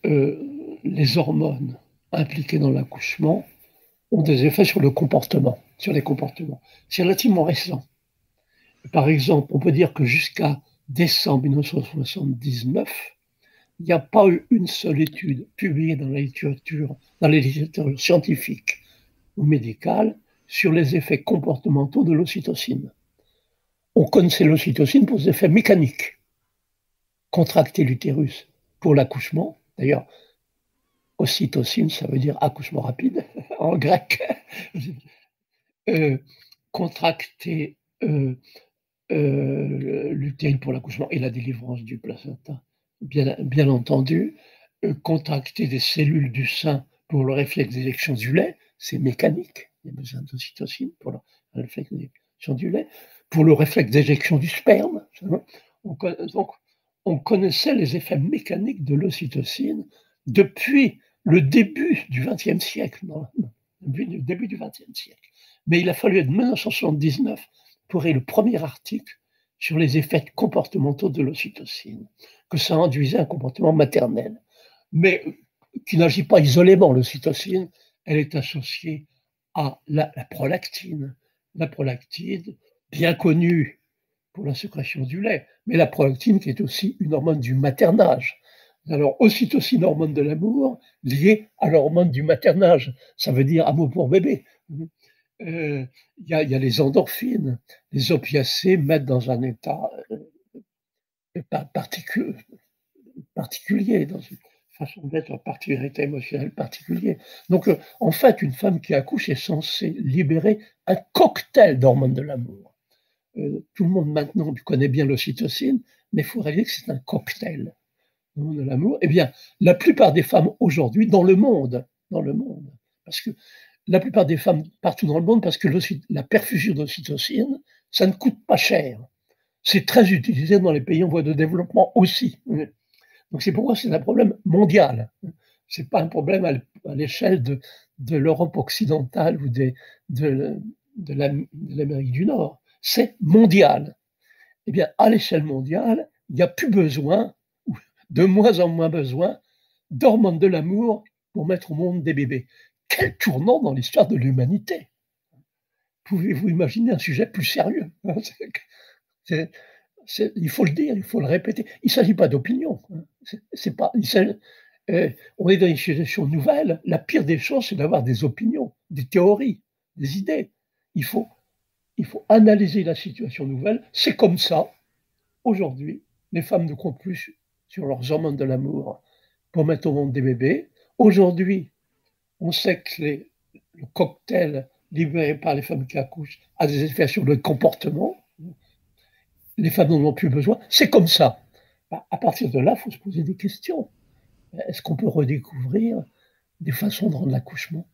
les hormones impliquées dans l'accouchement ont des effets sur les comportements. C'est relativement récent. Par exemple, on peut dire que jusqu'à décembre 1979, il n'y a pas eu une seule étude publiée dans les littératures scientifiques ou médicales sur les effets comportementaux de l'ocytocine. On connaissait l'ocytocine pour ses effets mécaniques. Contracter l'utérus pour l'accouchement, d'ailleurs, ocytocine, ça veut dire accouchement rapide en grec. Contracter l'utérus pour l'accouchement et la délivrance du placenta, bien entendu. Contracter des cellules du sein pour le réflexe d'éjection du lait, c'est mécanique. Il y a besoin d'ocytocine pour le réflexe d'éjection du lait. Pour le réflexe d'éjection du sperme, donc, on connaissait les effets mécaniques de l'ocytocine depuis le début du XXe siècle. Début du XXe siècle. Mais il a fallu être 1979 pour le premier article sur les effets comportementaux de l'ocytocine, que ça induisait un comportement maternel, mais qui n'agit pas isolément. L'ocytocine, elle est associée à la prolactine. La prolactine, bien connue pour la sécrétion du lait, mais la prolactine qui est aussi une hormone du maternage. Alors, ocytocine, hormone de l'amour, liée à l'hormone du maternage. Ça veut dire amour pour bébé. Il y a les endorphines. Les opiacés mettent dans un état particulier, particulier, dans une façon d'être, une particularité émotionnelle particulière. Donc, en fait, une femme qui accouche est censée libérer un cocktail d'hormones de l'amour. Tout le monde maintenant connaît bien l'ocytocine, mais il faut réaliser que c'est un cocktail d'hormones de l'amour. Eh bien, la plupart des femmes aujourd'hui, dans le monde, parce que la plupart des femmes partout dans le monde, parce que la perfusion d'ocytocine, ça ne coûte pas cher. C'est très utilisé dans les pays en voie de développement aussi. Donc c'est pourquoi c'est un problème mondial. C'est pas un problème à l'échelle de l'Europe occidentale ou de l'Amérique du Nord. C'est mondial. Eh bien, à l'échelle mondiale, il n'y a plus besoin, ou de moins en moins besoin, d'hormones de l'amour pour mettre au monde des bébés. Quel tournant dans l'histoire de l'humanité! Pouvez-vous imaginer un sujet plus sérieux? Il faut le dire, il faut le répéter. Il ne s'agit pas d'opinion. On est dans une situation nouvelle. La pire des choses, c'est d'avoir des opinions, des théories, des idées. Il faut analyser la situation nouvelle. C'est comme ça. Aujourd'hui, les femmes ne comptent plus sur leurs hormones de l'amour pour mettre au monde des bébés. Aujourd'hui, on sait que le cocktail libéré par les femmes qui accouchent a des effets sur le comportement. Les femmes n'en ont plus besoin. C'est comme ça. À partir de là, il faut se poser des questions. Est-ce qu'on peut redécouvrir des façons de rendre l'accouchement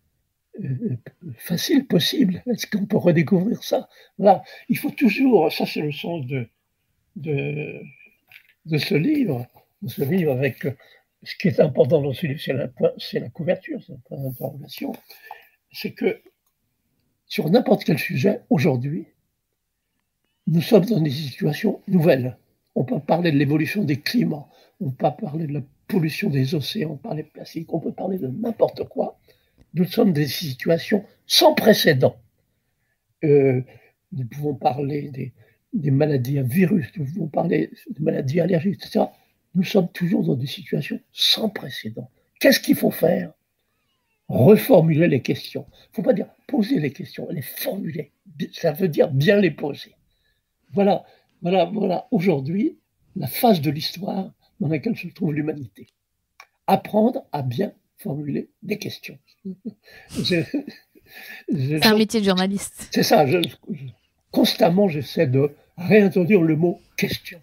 facile possible? Est-ce qu'on peut redécouvrir ça? Voilà. Il faut toujours, ça c'est le sens de ce livre, avec ce qui est important dans ce livre, c'est la couverture, c'est la point d'interrogation. C'est que sur n'importe quel sujet, aujourd'hui, nous sommes dans des situations nouvelles. On peut parler de l'évolution des climats, on peut parler de la pollution des océans, on peut parler de plastique, on peut parler de n'importe quoi. Nous sommes dans des situations sans précédent. Nous pouvons parler des maladies à virus, nous pouvons parler des maladies allergiques, etc. Nous sommes toujours dans des situations sans précédent. Qu'est-ce qu'il faut faire? Reformuler les questions. Il ne faut pas dire poser les questions, les formuler. Ça veut dire bien les poser. Voilà aujourd'hui la phase de l'histoire dans laquelle se trouve l'humanité. Apprendre à bien formuler des questions. C'est un métier de journaliste. C'est ça. Constamment, j'essaie de réintroduire le mot question.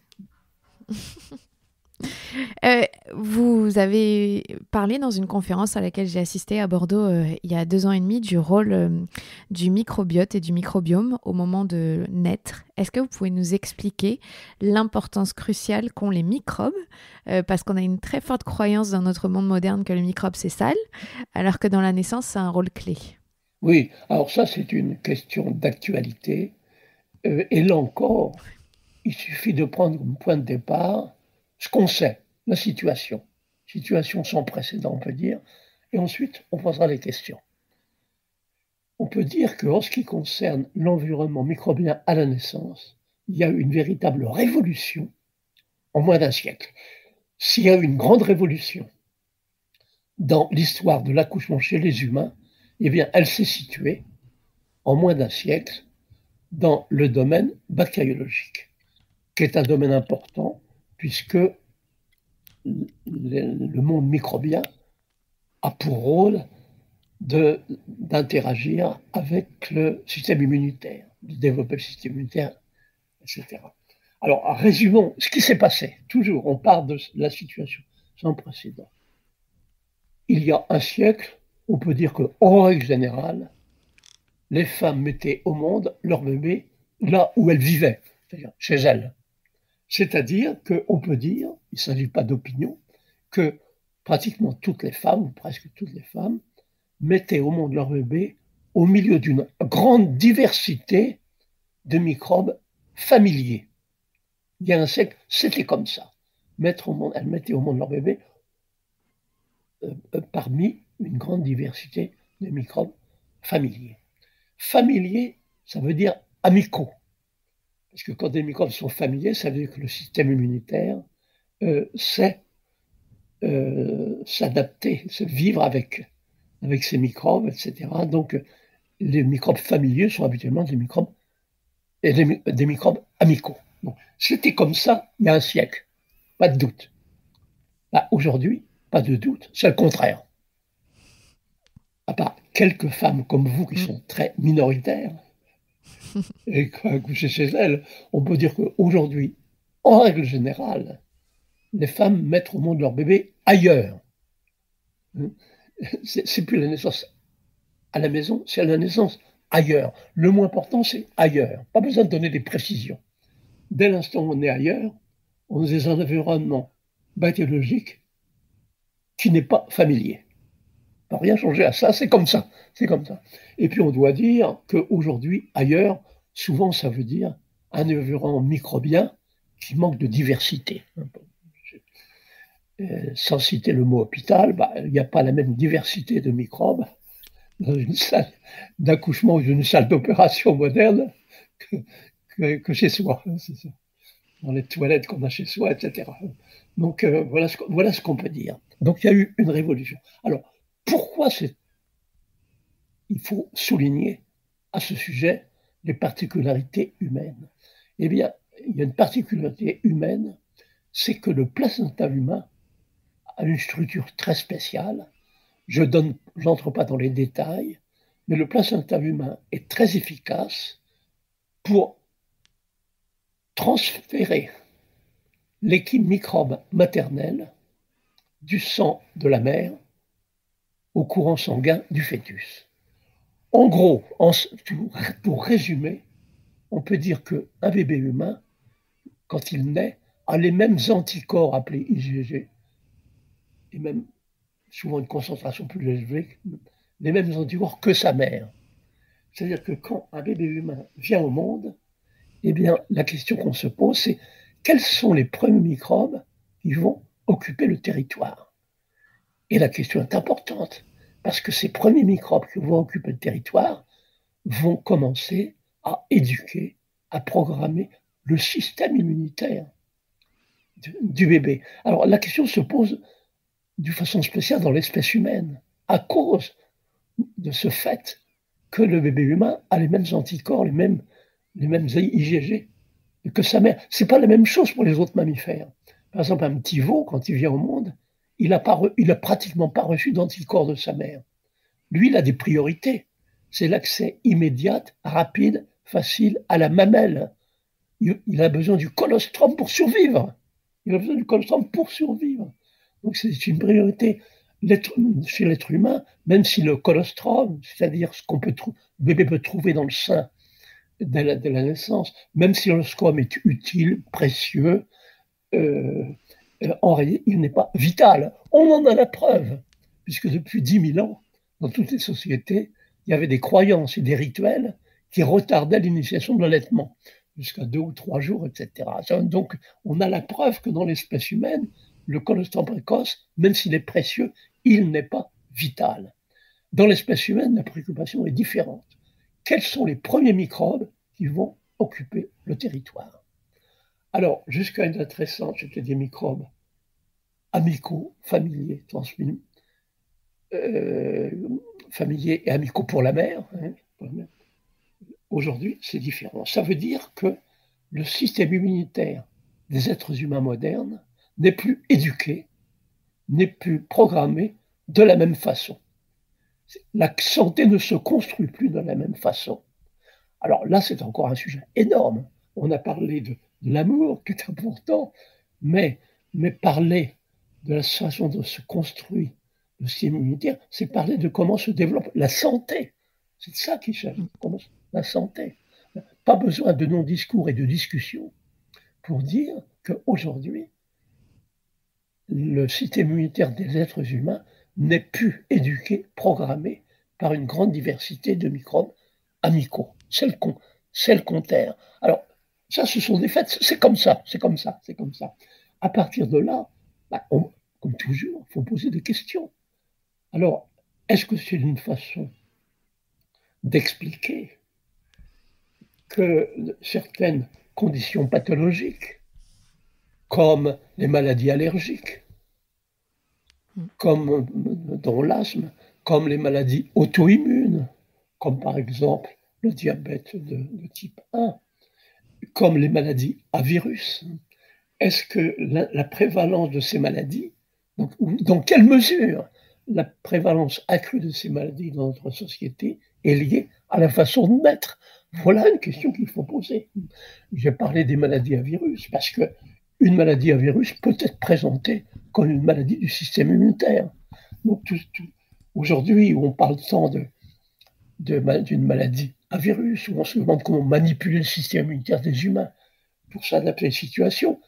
Vous avez parlé dans une conférence à laquelle j'ai assisté à Bordeaux il y a 2 ans et demi du rôle du microbiote et du microbiome au moment de naître. Est-ce que vous pouvez nous expliquer l'importance cruciale qu'ont les microbes parce qu'on a une très forte croyance dans notre monde moderne que le microbe c'est sale, alors que dans la naissance c'est un rôle clé. Oui, alors ça c'est une question d'actualité. Et là encore, il suffit de prendre comme point de départ ce qu'on sait, la situation sans précédent, on peut dire, et ensuite on posera les questions. On peut dire qu'en ce qui concerne l'environnement microbien à la naissance, il y a eu une véritable révolution en moins d'un siècle. S'il y a eu une grande révolution dans l'histoire de l'accouchement chez les humains, eh bien, elle s'est située en moins d'un siècle dans le domaine bactériologique, qui est un domaine important puisque le monde microbien a pour rôle d'interagir avec le système immunitaire, de développer le système immunitaire, etc. Alors, résumons ce qui s'est passé. Toujours, on part de la situation sans précédent. Il y a un siècle, on peut dire qu'en règle générale, les femmes mettaient au monde leur bébé là où elles vivaient, c'est-à-dire chez elles. C'est-à-dire qu'on peut dire, il ne s'agit pas d'opinion, que pratiquement toutes les femmes, ou presque toutes les femmes, mettaient au monde leur bébé au milieu d'une grande diversité de microbes familiers. Il y a un siècle, c'était comme ça. Elles mettaient au monde leur bébé parmi une grande diversité de microbes familiers. Familiers, ça veut dire amicaux. Parce que quand des microbes sont familiers, ça veut dire que le système immunitaire sait s'adapter, se vivre avec ces microbes, etc. Donc, les microbes familiers sont habituellement des microbes amicaux. Donc, c'était comme ça il y a un siècle, pas de doute. Aujourd'hui, pas de doute, c'est le contraire. À part quelques femmes comme vous qui sont très minoritaires et qui accouchent chez elles, on peut dire qu'aujourd'hui, en règle générale, les femmes mettent au monde leur bébé ailleurs. C'est plus la naissance à la maison, c'est la naissance ailleurs. Le moins important, c'est ailleurs. Pas besoin de donner des précisions. Dès l'instant où on est ailleurs, on est dans un environnement bactériologique qui n'est pas familier. On n'a rien changé à ça, c'est comme ça. C'est comme ça. Et puis on doit dire qu'aujourd'hui, ailleurs, souvent ça veut dire un environnement microbien qui manque de diversité. Sans citer le mot hôpital, il n'y a pas la même diversité de microbes dans une salle d'accouchement ou une salle d'opération moderne que chez soi. C'est ça. Dans les toilettes qu'on a chez soi, etc. Donc voilà ce qu'on peut dire. Donc il y a eu une révolution. Alors pourquoi il faut souligner à ce sujet les particularités humaines? Eh bien, il y a une particularité humaine, c'est que le placenta humain a une structure très spéciale. Je n'entre pas dans les détails, mais le placenta humain est très efficace pour transférer l'équipe microbe maternelle du sang de la mère au courant sanguin du fœtus. En gros, pour résumer, on peut dire qu'un bébé humain, quand il naît, a les mêmes anticorps appelés IgG, et même souvent une concentration plus élevée, les mêmes anticorps que sa mère. C'est-à-dire que quand un bébé humain vient au monde, eh bien, la question qu'on se pose, c'est quels sont les premiers microbes qui vont occuper le territoire? Et la question est importante, parce que ces premiers microbes qui vont occuper le territoire vont commencer à éduquer, à programmer le système immunitaire du bébé. Alors la question se pose d'une façon spéciale dans l'espèce humaine, à cause de ce fait que le bébé humain a les mêmes anticorps, les mêmes IgG que sa mère. C'est pas la même chose pour les autres mammifères. Par exemple, un petit veau, quand il vient au monde, il a pratiquement pas reçu d'anticorps de sa mère. Lui, il a des priorités. C'est l'accès immédiat, rapide, facile à la mamelle. Il a besoin du colostrum pour survivre. Il a besoin du colostrum pour survivre. Donc c'est une priorité chez l'être humain, même si le colostrum, c'est-à-dire ce le bébé peut trouver dans le sein dès la naissance, même si le colostrum est utile, précieux, en réalité, il n'est pas vital. On en a la preuve, puisque depuis 10 000 ans, dans toutes les sociétés, il y avait des croyances et des rituels qui retardaient l'initiation de l'allaitement, jusqu'à 2 ou 3 jours, etc. Donc, on a la preuve que dans l'espèce humaine, le colostrum précoce, même s'il est précieux, il n'est pas vital. Dans l'espèce humaine, la préoccupation est différente. Quels sont les premiers microbes qui vont occuper le territoire? Alors, jusqu'à une date récente, c'était des microbes amicaux, familiers, transmis, familiers et amicaux pour la mère. Aujourd'hui, c'est différent. Ça veut dire que le système immunitaire des êtres humains modernes n'est plus éduqué, n'est plus programmé de la même façon. La santé ne se construit plus de la même façon. Alors là, c'est encore un sujet énorme. On a parlé de l'amour, qui est important, mais parler de la façon dont se construit le système immunitaire, c'est parler de comment se développe la santé. C'est ça qui change, la santé. Pas besoin de non-discours et de discussions pour dire qu'aujourd'hui, le système immunitaire des êtres humains n'est plus éduqué, programmé par une grande diversité de microbes amicaux. C'est le contraire. Alors, ça, ce sont des faits, c'est comme ça. À partir de là, comme toujours, il faut poser des questions. Alors, est-ce que c'est une façon d'expliquer que certaines conditions pathologiques, comme les maladies allergiques, comme dans l'asthme, comme les maladies auto-immunes, comme par exemple le diabète de type 1, comme les maladies à virus, est-ce que la prévalence de ces maladies Donc, dans quelle mesure la prévalence accrue de ces maladies dans notre société est liée à la façon de naître? Voilà une question qu'il faut poser. J'ai parlé des maladies à virus parce que une maladie à virus peut être présentée comme une maladie du système immunitaire. Donc, aujourd'hui, où on parle tant d'une maladie à virus, où on se demande comment manipuler le système immunitaire des humains pour s'adapter à la situation,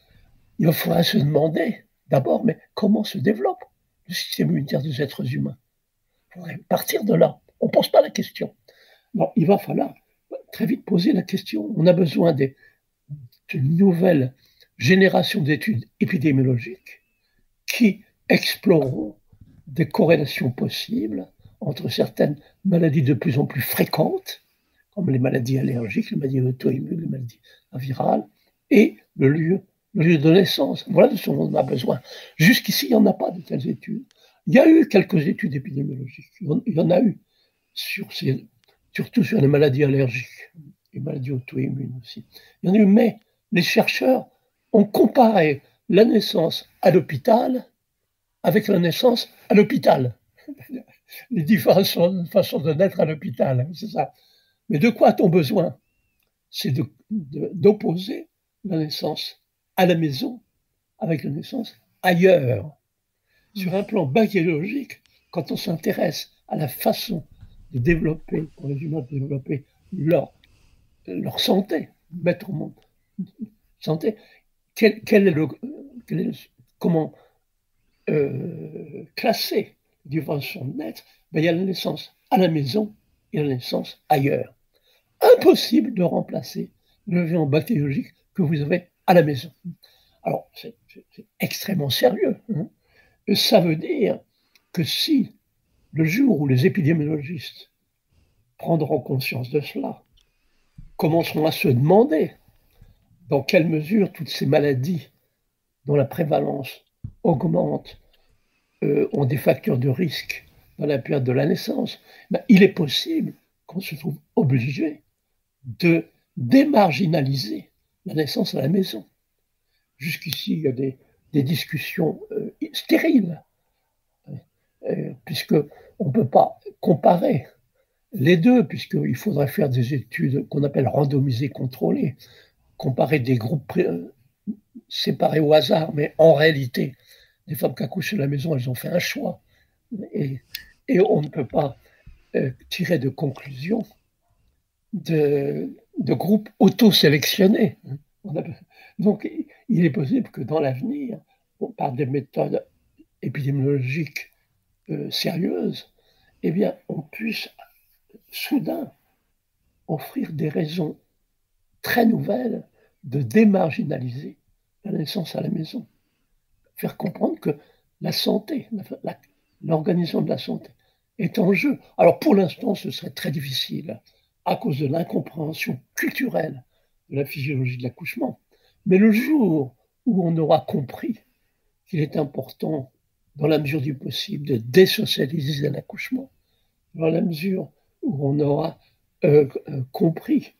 il faudra se demander d'abord, mais comment se développe le système immunitaire des êtres humains? Il faudrait partir de là. On ne pose pas la question. Non, il va falloir très vite poser la question. On a besoin d'une nouvelle génération d'études épidémiologiques qui exploreront des corrélations possibles entre certaines maladies de plus en plus fréquentes, comme les maladies allergiques, les maladies auto-immunes, les maladies virales, et le lieu de naissance. Voilà de ce dont on a besoin. Jusqu'ici, il n'y en a pas de telles études. Il y a eu quelques études épidémiologiques. Il y en a eu, surtout sur les maladies allergiques, les maladies auto-immunes aussi. Il y en a eu, mais les chercheurs ont comparé la naissance à l'hôpital avec la naissance à l'hôpital. Les différentes façons de naître à l'hôpital, c'est ça. Mais de quoi a-t-on besoin? C'est d'opposer la naissance à la maison avec la naissance ailleurs. Sur un plan bactériologique, quand on s'intéresse à la façon de développer, pour les humains, de développer leur santé, mettre au monde santé, comment classer les différentes façons de naître? Il y a la naissance à la maison et la naissance ailleurs. Impossible de remplacer le vivant bactériologique que vous avez à la maison. Alors, c'est extrêmement sérieux. Et ça veut dire que si le jour où les épidémiologistes prendront conscience de cela, commenceront à se demander dans quelle mesure toutes ces maladies dont la prévalence augmente ont des facteurs de risque dans la période de la naissance, il est possible qu'on se trouve obligé de démarginaliser la naissance à la maison. Jusqu'ici, il y a des discussions stériles, puisqu'on ne peut pas comparer les deux, puisqu'il faudrait faire des études qu'on appelle randomisées contrôlées, comparer des groupes séparés au hasard, mais en réalité, les femmes qui accouchent à la maison, elles ont fait un choix. Et on ne peut pas tirer de conclusions de groupes auto-sélectionnés. Donc, il est possible que dans l'avenir, par des méthodes épidémiologiques sérieuses, eh bien, on puisse soudain offrir des raisons très nouvelles de démarginaliser la naissance à la maison. Faire comprendre que la santé, l'organisation de la santé est en jeu. Alors pour l'instant, ce serait très difficile à cause de l'incompréhension culturelle de la physiologie de l'accouchement. Mais le jour où on aura compris qu'il est important, dans la mesure du possible, de désocialiser l'accouchement, dans la mesure où on aura compris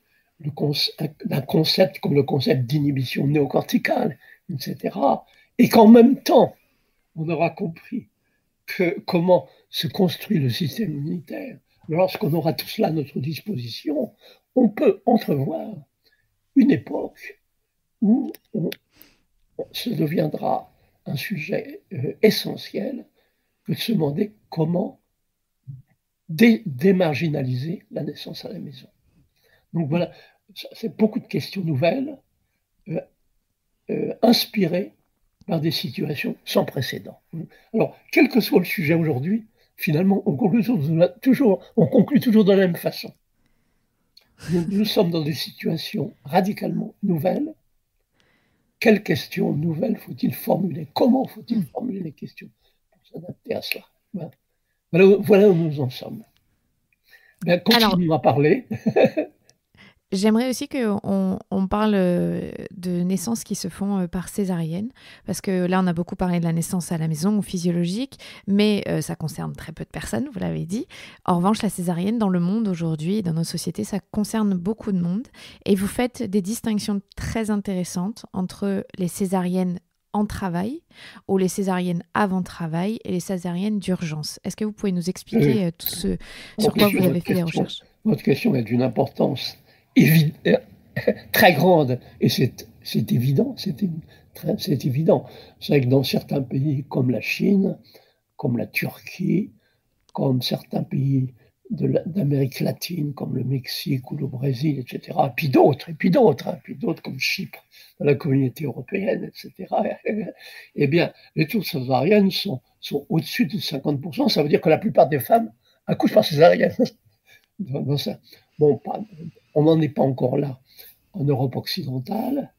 un concept comme le concept d'inhibition néocorticale, etc., et qu'en même temps, on aura compris comment se construit le système immunitaire, lorsqu'on aura tout cela à notre disposition, on peut entrevoir une époque où ce deviendra un sujet essentiel que de se demander comment démarginaliser la naissance à la maison. Donc voilà, c'est beaucoup de questions nouvelles, inspirées par des situations sans précédent. Alors, quel que soit le sujet aujourd'hui, finalement, on conclut toujours de la même façon. Nous sommes dans des situations radicalement nouvelles. Quelles questions nouvelles faut-il formuler? Comment faut-il formuler les questions pour s'adapter à cela? Voilà où nous en sommes. Bien, continuons à parler. J'aimerais aussi qu'on parle de naissances qui se font par césarienne, parce que là, on a beaucoup parlé de la naissance à la maison ou physiologique, mais ça concerne très peu de personnes, vous l'avez dit. En revanche, la césarienne, dans le monde aujourd'hui, dans nos sociétés, ça concerne beaucoup de monde. Et vous faites des distinctions très intéressantes entre les césariennes en travail ou les césariennes avant travail et les césariennes d'urgence. Est-ce que vous pouvez nous expliquer tout ce sur quoi vous avez fait des recherches? Votre question est d'une importance très grande et c'est évident, c'est évident. C'est vrai que dans certains pays comme la Chine, comme la Turquie, comme certains pays d'Amérique latine, comme le Mexique ou le Brésil, etc., puis d'autres comme Chypre, dans la communauté européenne, etc., eh bien, les taux de césarienne sont au-dessus de 50%. Ça veut dire que la plupart des femmes accouchent par césarienne. Dans ça. Bon, on n'en est pas encore là en Europe occidentale,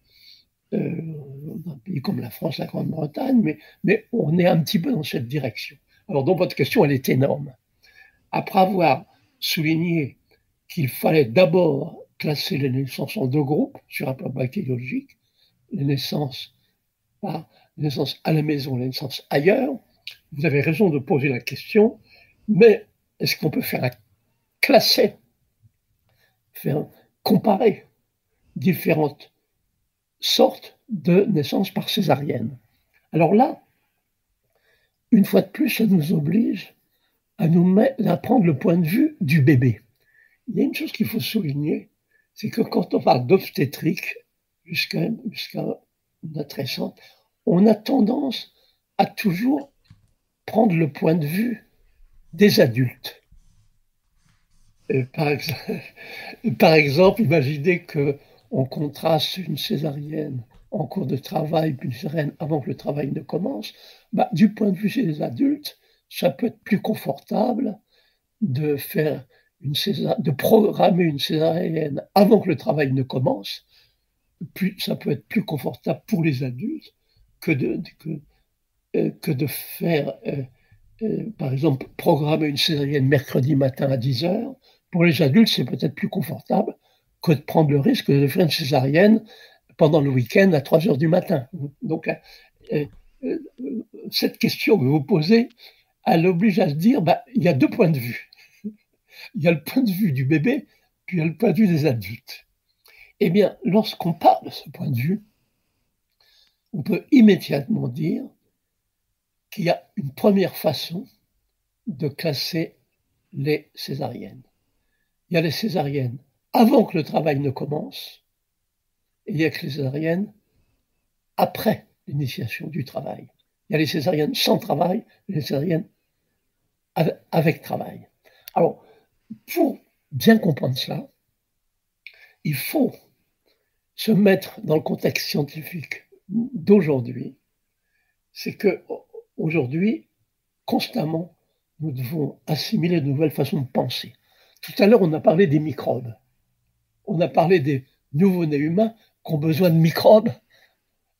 dans un pays comme la France, la Grande-Bretagne, mais on est un petit peu dans cette direction. Alors, donc, votre question, elle est énorme. Après avoir souligné qu'il fallait d'abord classer les naissances en deux groupes sur un plan bactériologique, les naissances à la maison, les naissances ailleurs, vous avez raison de poser la question, mais est-ce qu'on peut comparer différentes sortes de naissances par césarienne? Alors là, une fois de plus, ça nous oblige à prendre le point de vue du bébé. Il y a une chose qu'il faut souligner, c'est que quand on parle d'obstétrique, jusqu'à notre récente, on a tendance à toujours prendre le point de vue des adultes. Par exemple, imaginez qu'on contraste une césarienne en cours de travail puis une césarienne avant que le travail ne commence. Du point de vue des adultes, ça peut être plus confortable de programmer une césarienne avant que le travail ne commence. Ça peut être plus confortable pour les adultes que de faire, par exemple, programmer une césarienne mercredi matin à 10h. Pour les adultes, c'est peut-être plus confortable que de prendre le risque de faire une césarienne pendant le week-end à 3h du matin. Donc, cette question que vous posez, elle oblige à se dire, il y a deux points de vue. Il y a le point de vue du bébé, puis il y a le point de vue des adultes. Eh bien, lorsqu'on parle de ce point de vue, on peut immédiatement dire qu'il y a une première façon de classer les césariennes. Il y a les césariennes avant que le travail ne commence, et il y a les césariennes après l'initiation du travail. Il y a les césariennes sans travail et les césariennes avec travail. Alors, pour bien comprendre cela, il faut se mettre dans le contexte scientifique d'aujourd'hui. C'est que aujourd'hui, constamment, nous devons assimiler de nouvelles façons de penser. Tout à l'heure, on a parlé des microbes. On a parlé des nouveau-nés humains qui ont besoin de microbes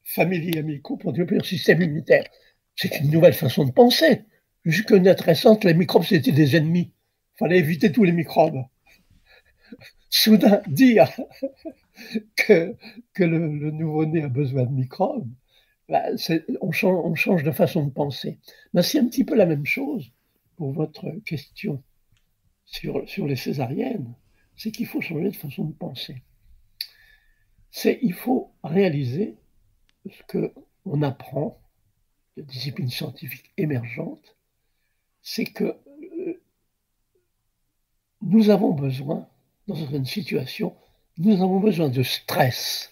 familiers amicaux pour développer leur système immunitaire. C'est une nouvelle façon de penser. Jusqu'à une date récente, les microbes, c'était des ennemis. Il fallait éviter tous les microbes. Soudain, dire que le nouveau-né a besoin de microbes, on change de façon de penser. C'est un petit peu la même chose pour votre question sur les césariennes. C'est qu'il faut changer de façon de penser. Il faut réaliser ce qu'on apprend de disciplines scientifiques émergentes, c'est que nous avons besoin, dans certaines situations, nous avons besoin de stress.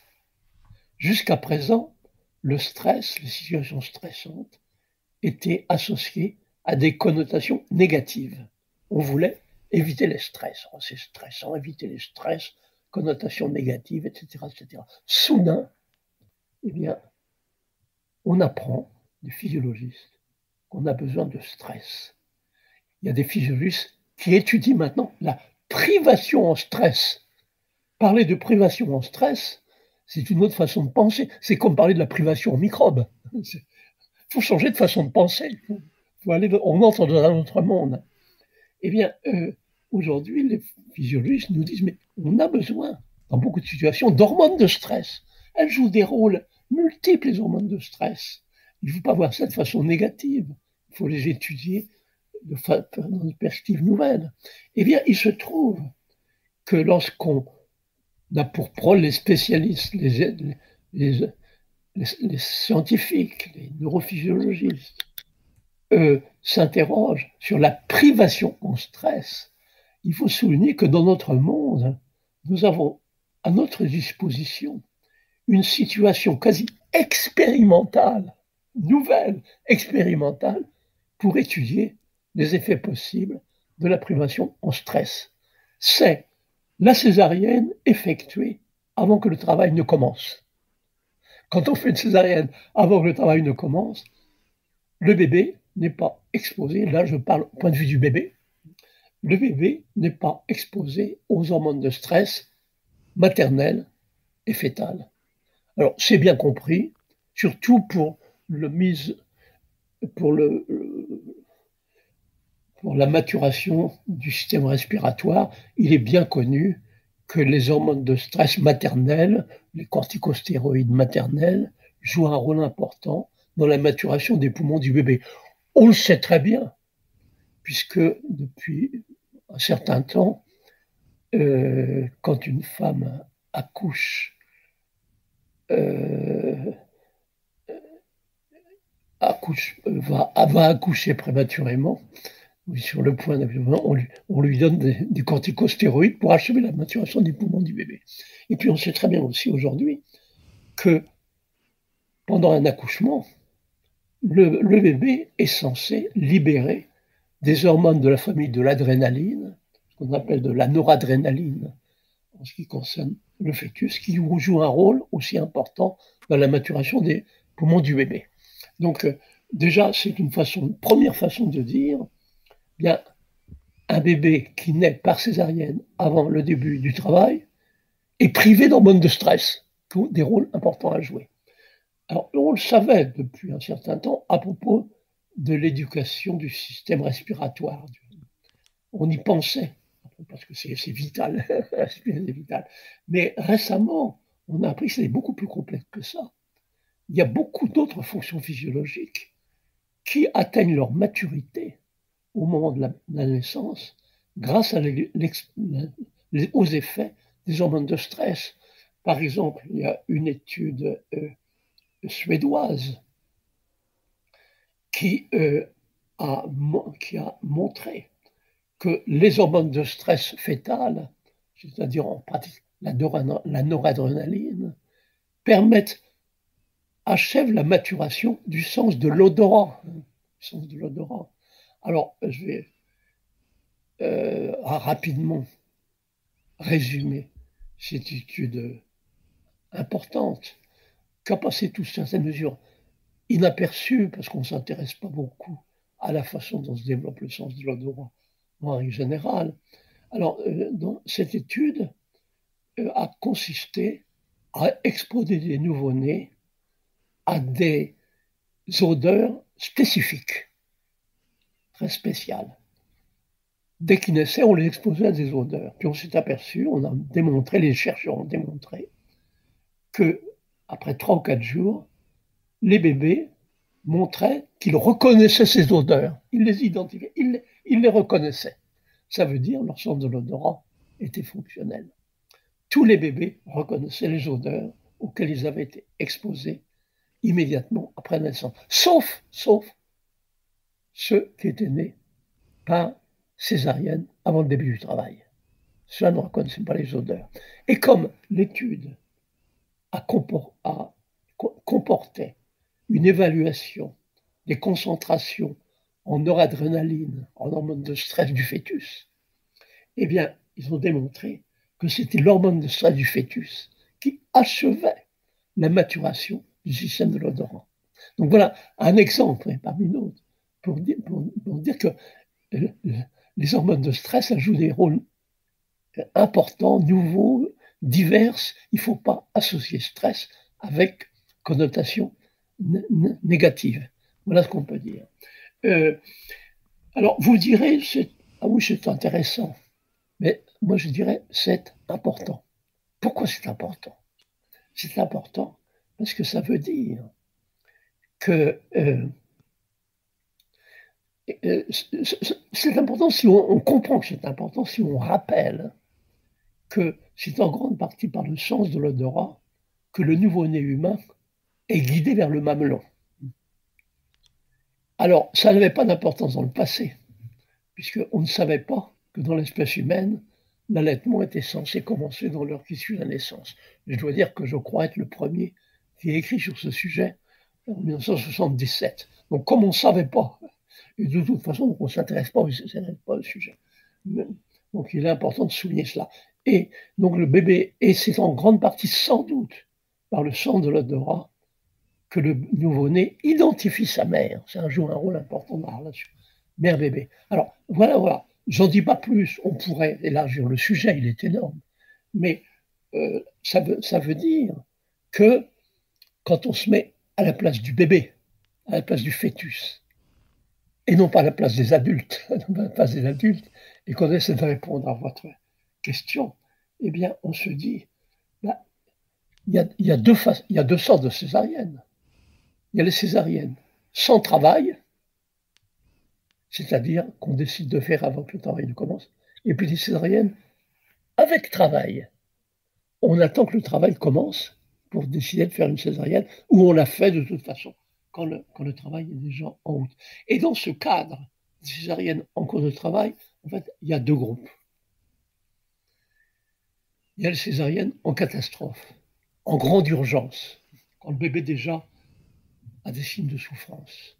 Jusqu'à présent, le stress, les situations stressantes, étaient associées à des connotations négatives. On voulait éviter les stress. Oh, c'est stressant, éviter les stress, connotations négatives, etc., etc. Soudain, eh bien, on apprend des physiologistes qu'on a besoin de stress. Il y a des physiologistes qui étudient maintenant la privation en stress. Parler de privation en stress, c'est une autre façon de penser. C'est comme parler de la privation en microbes. Il faut changer de façon de penser. On entre dans un autre monde. Eh bien, aujourd'hui, les physiologistes nous disent, mais on a besoin, dans beaucoup de situations, d'hormones de stress. Elles jouent des rôles multiples, les hormones de stress. Il ne faut pas voir ça de façon négative. Il faut les étudier dans une perspective nouvelle. Eh bien, il se trouve que lorsqu'on a pour prône les spécialistes, les scientifiques, les neurophysiologistes, s'interrogent sur la privation en stress, il faut souligner que dans notre monde, nous avons à notre disposition une situation quasi expérimentale, nouvelle, expérimentale, pour étudier les effets possibles de la privation en stress. C'est la césarienne effectuée avant que le travail ne commence. Quand on fait une césarienne avant que le travail ne commence, le bébé n'est pas exposé, là je parle au point de vue du bébé, le bébé n'est pas exposé aux hormones de stress maternelles et fétales. Alors c'est bien compris, surtout pour la maturation du système respiratoire, il est bien connu que les hormones de stress maternelles, les corticostéroïdes maternels, jouent un rôle important dans la maturation des poumons du bébé. On le sait très bien, puisque depuis un certain temps, quand une femme accouche, va accoucher prématurément, sur le point d'accouchement, on lui donne des corticostéroïdes pour achever la maturation des poumons du bébé. Et puis on sait très bien aussi aujourd'hui que pendant un accouchement, le bébé est censé libérer des hormones de la famille de l'adrénaline, ce qu'on appelle de la noradrénaline, en ce qui concerne le fœtus, qui joue un rôle aussi important dans la maturation des poumons du bébé. Donc déjà, c'est une première façon de dire, bien, un bébé qui naît par césarienne avant le début du travail est privé d'hormones de stress, qui ont des rôles importants à jouer. Alors, on le savait depuis un certain temps à propos de l'éducation du système respiratoire. On y pensait, parce que c'est vital, c'est vital. Mais récemment, on a appris que c'est beaucoup plus complexe que ça. Il y a beaucoup d'autres fonctions physiologiques qui atteignent leur maturité au moment de la naissance grâce aux effets des hormones de stress. Par exemple, il y a une étude suédoise qui a montré que les hormones de stress fétales, c'est-à-dire en pratique la noradrénaline, achèvent la maturation du sens de l'odorat. Alors, je vais rapidement résumer cette étude importante qui a passé toutes certaines mesures inaperçues parce qu'on ne s'intéresse pas beaucoup à la façon dont se développe le sens de l'odorat en règle générale. Alors, cette étude a consisté à exposer des nouveau-nés à des odeurs spécifiques, très spéciales. Dès qu'ils naissaient, on les exposait à des odeurs. Puis on s'est aperçu, les chercheurs ont démontré que après 3 ou 4 jours, les bébés montraient qu'ils reconnaissaient ces odeurs. Ils les identifiaient, ils les reconnaissaient. Ça veut dire que leur sens de l'odorat était fonctionnel. Tous les bébés reconnaissaient les odeurs auxquelles ils avaient été exposés immédiatement après la naissance, sauf ceux qui étaient nés par césarienne avant le début du travail. Ceux-là ne reconnaissaient pas les odeurs. Et comme l'étude comportait une évaluation des concentrations en noradrénaline, en hormone de stress du fœtus, eh bien, ils ont démontré que c'était l'hormone de stress du fœtus qui achevait la maturation du système de l'odorat. Donc voilà un exemple parmi d'autres pour dire que les hormones de stress jouent des rôles importants, nouveaux, divers. Il ne faut pas associer stress avec connotation négative. Voilà ce qu'on peut dire. Alors vous direz, ah oui, c'est intéressant, mais moi je dirais c'est important. Pourquoi c'est important? C'est important parce que ça veut dire que c'est important si on comprend que c'est important si on rappelle que c'est en grande partie par le sens de l'odorat que le nouveau-né humain est guidé vers le mamelon. Alors, ça n'avait pas d'importance dans le passé, puisqu'on ne savait pas que dans l'espèce humaine, l'allaitement était censé commencer dans l'heure qui suit la naissance. Je dois dire que je crois être le premier qui a écrit sur ce sujet en 1977. Donc, comme on ne savait pas, et de toute façon, on ne s'intéresse pas au sujet. Donc, il est important de souligner cela. Et donc, le bébé, et c'est en grande partie sans doute par le sang de l'odorat que le nouveau-né identifie sa mère. Ça joue un rôle important dans la relation mère-bébé. Alors, voilà. J'en dis pas plus. On pourrait élargir le sujet, il est énorme. Mais ça veut dire que quand on se met à la place du bébé, à la place du fœtus, et non pas à la place des adultes, et qu'on essaie de répondre à votre question, eh bien, on se dit, il y a deux sortes de césariennes. Il y a les césariennes sans travail, c'est-à-dire qu'on décide de faire avant que le travail ne commence, et puis les césariennes avec travail. On attend que le travail commence pour décider de faire une césarienne, ou on l'a fait de toute façon quand le travail est déjà en route. Et dans ce cadre, césarienne en cours de travail, en fait, il y a deux groupes. Il y a les césariennes en catastrophe, en grande urgence, quand le bébé déjà a des signes de souffrance.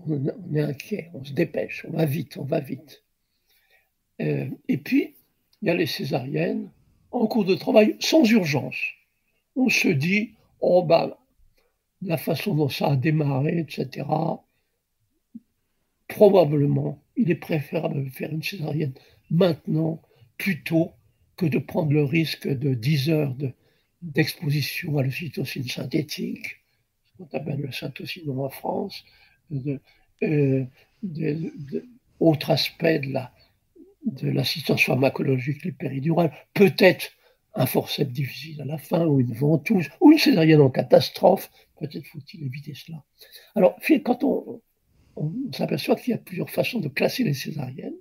On est inquiet, on se dépêche, on va vite. Et puis, il y a les césariennes en cours de travail sans urgence. On se dit, la façon dont ça a démarré, etc., probablement, il est préférable de faire une césarienne maintenant plutôt que de prendre le risque de 10 heures d'exposition à l'ocytocine synthétique, ce qu'on appelle le syntocinon en France, autre aspect de l'assistance pharmacologique, les péridurales, peut-être un forceps difficile à la fin, ou une ventouse, ou une césarienne en catastrophe, peut-être faut-il éviter cela. Alors, quand on s'aperçoit qu'il y a plusieurs façons de classer les césariennes,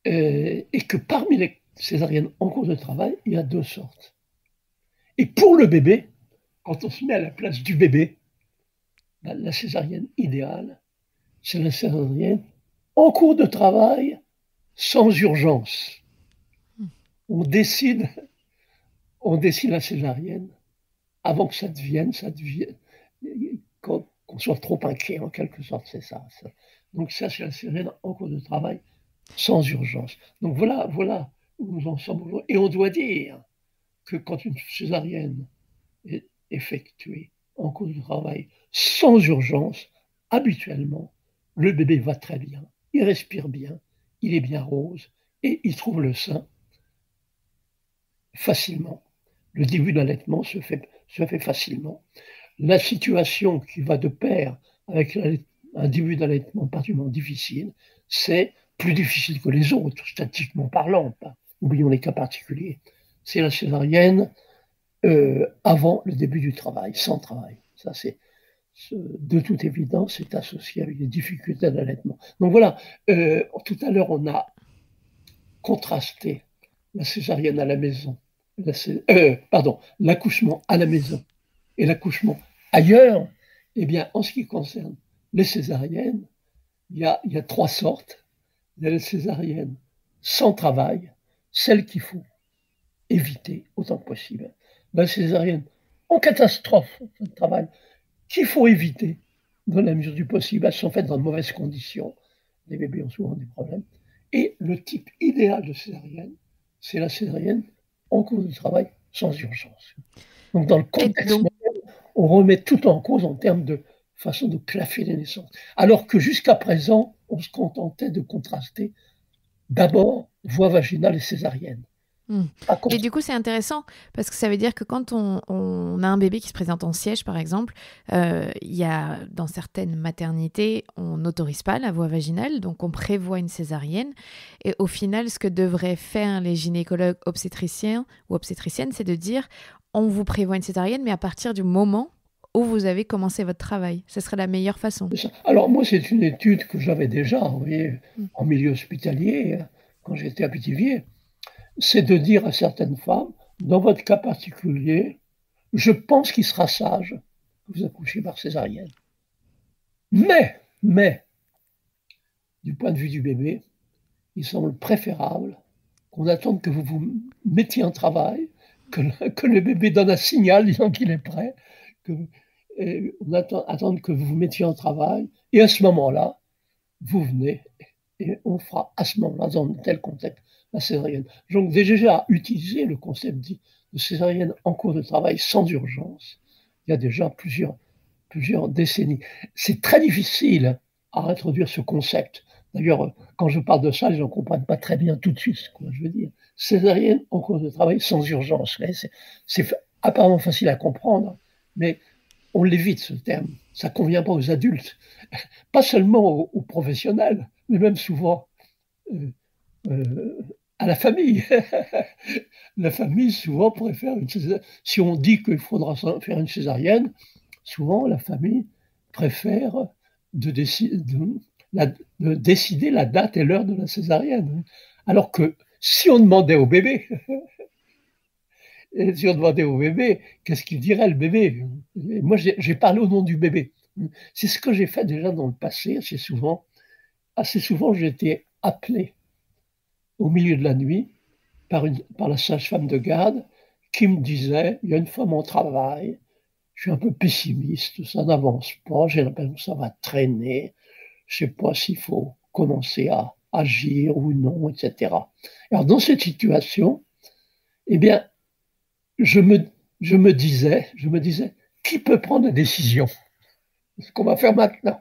et que parmi les césariennes en cours de travail, il y a deux sortes. Et pour le bébé, quand on se met à la place du bébé, la césarienne idéale, c'est la césarienne en cours de travail sans urgence. On décide la césarienne avant que ça devienne qu'on soit trop inquiet en quelque sorte, c'est ça. Donc ça, c'est la césarienne en cours de travail sans urgence. Donc voilà où nous en sommes aujourd'hui. Et on doit dire que quand une césarienne est effectuée en cours de travail sans urgence, habituellement, le bébé va très bien, il respire bien, il est bien rose et il trouve le sein facilement. Le début de l'allaitement se fait facilement. La situation qui va de pair avec un début d'allaitement particulièrement difficile, c'est plus difficile que les autres, statistiquement parlant, oublions les cas particuliers. C'est la césarienne avant le début du travail, sans travail. Ça, c'est de toute évidence, c'est associé avec des difficultés d'allaitement. Donc voilà, tout à l'heure, on a contrasté la césarienne à la maison, l'accouchement à la maison et l'accouchement ailleurs. Eh bien, en ce qui concerne les césariennes, il y a trois sortes. Il y a les césariennes sans travail, celles qu'il faut éviter autant que possible. La césarienne en catastrophe de travail, qu'il faut éviter dans la mesure du possible. Elles sont faites dans de mauvaises conditions. Les bébés ont souvent des problèmes. Et le type idéal de césarienne, c'est la césarienne en cours de travail sans urgence. Donc dans le contexte moderne, on remet tout en cause en termes de façon de claffer les naissances. Alors que jusqu'à présent, on se contentait de contraster d'abord voie vaginale et césarienne. Et du coup, c'est intéressant parce que ça veut dire que quand on a un bébé qui se présente en siège, par exemple, il y a dans certaines maternités, on n'autorise pas la voie vaginale, donc on prévoit une césarienne. Et au final, ce que devraient faire les gynécologues obstétriciens ou obstétriciennes, c'est de dire on vous prévoit une césarienne, mais à partir du moment où vous avez commencé votre travail. Ce serait la meilleure façon. Alors moi, c'est une étude que j'avais déjà, vous voyez, en milieu hospitalier, quand j'étais à Pithiviers. C'est de dire à certaines femmes, dans votre cas particulier, je pense qu'il sera sage vous accouchez par césarienne. Mais, du point de vue du bébé, il semble préférable qu'on attende que vous vous mettiez en travail, que le bébé donne un signal disant qu'il est prêt, on attend que vous vous mettiez en travail, et à ce moment-là, vous venez, et on fera à ce moment-là, dans un tel contexte, la césarienne. Donc déjà, utiliser le concept dit de césarienne en cours de travail sans urgence, il y a déjà plusieurs décennies. C'est très difficile à introduire ce concept. D'ailleurs, quand je parle de ça, les gens ne comprennent pas très bien tout de suite ce que je veux dire. Césarienne en cours de travail sans urgence. C'est apparemment facile à comprendre, mais on l'évite ce terme. Ça ne convient pas aux adultes, pas seulement aux professionnels, mais même souvent à la famille. La famille, souvent, préfère une césarienne. Si on dit qu'il faudra faire une césarienne, souvent, la famille préfère de décider la date et l'heure de la césarienne. Alors que si on demandait au bébé, qu'est-ce qu'il dirait le bébé? Et moi, j'ai parlé au nom du bébé. C'est ce que j'ai fait déjà dans le passé, assez souvent, j'ai été appelé au milieu de la nuit par la sage-femme de garde qui me disait, il y a une femme au travail, je suis un peu pessimiste, ça n'avance pas, j'ai l'impression que ça va traîner, je ne sais pas s'il faut commencer à agir ou non, etc. Alors dans cette situation, eh bien, je me disais, qui peut prendre la décision? Ce qu'on va faire maintenant.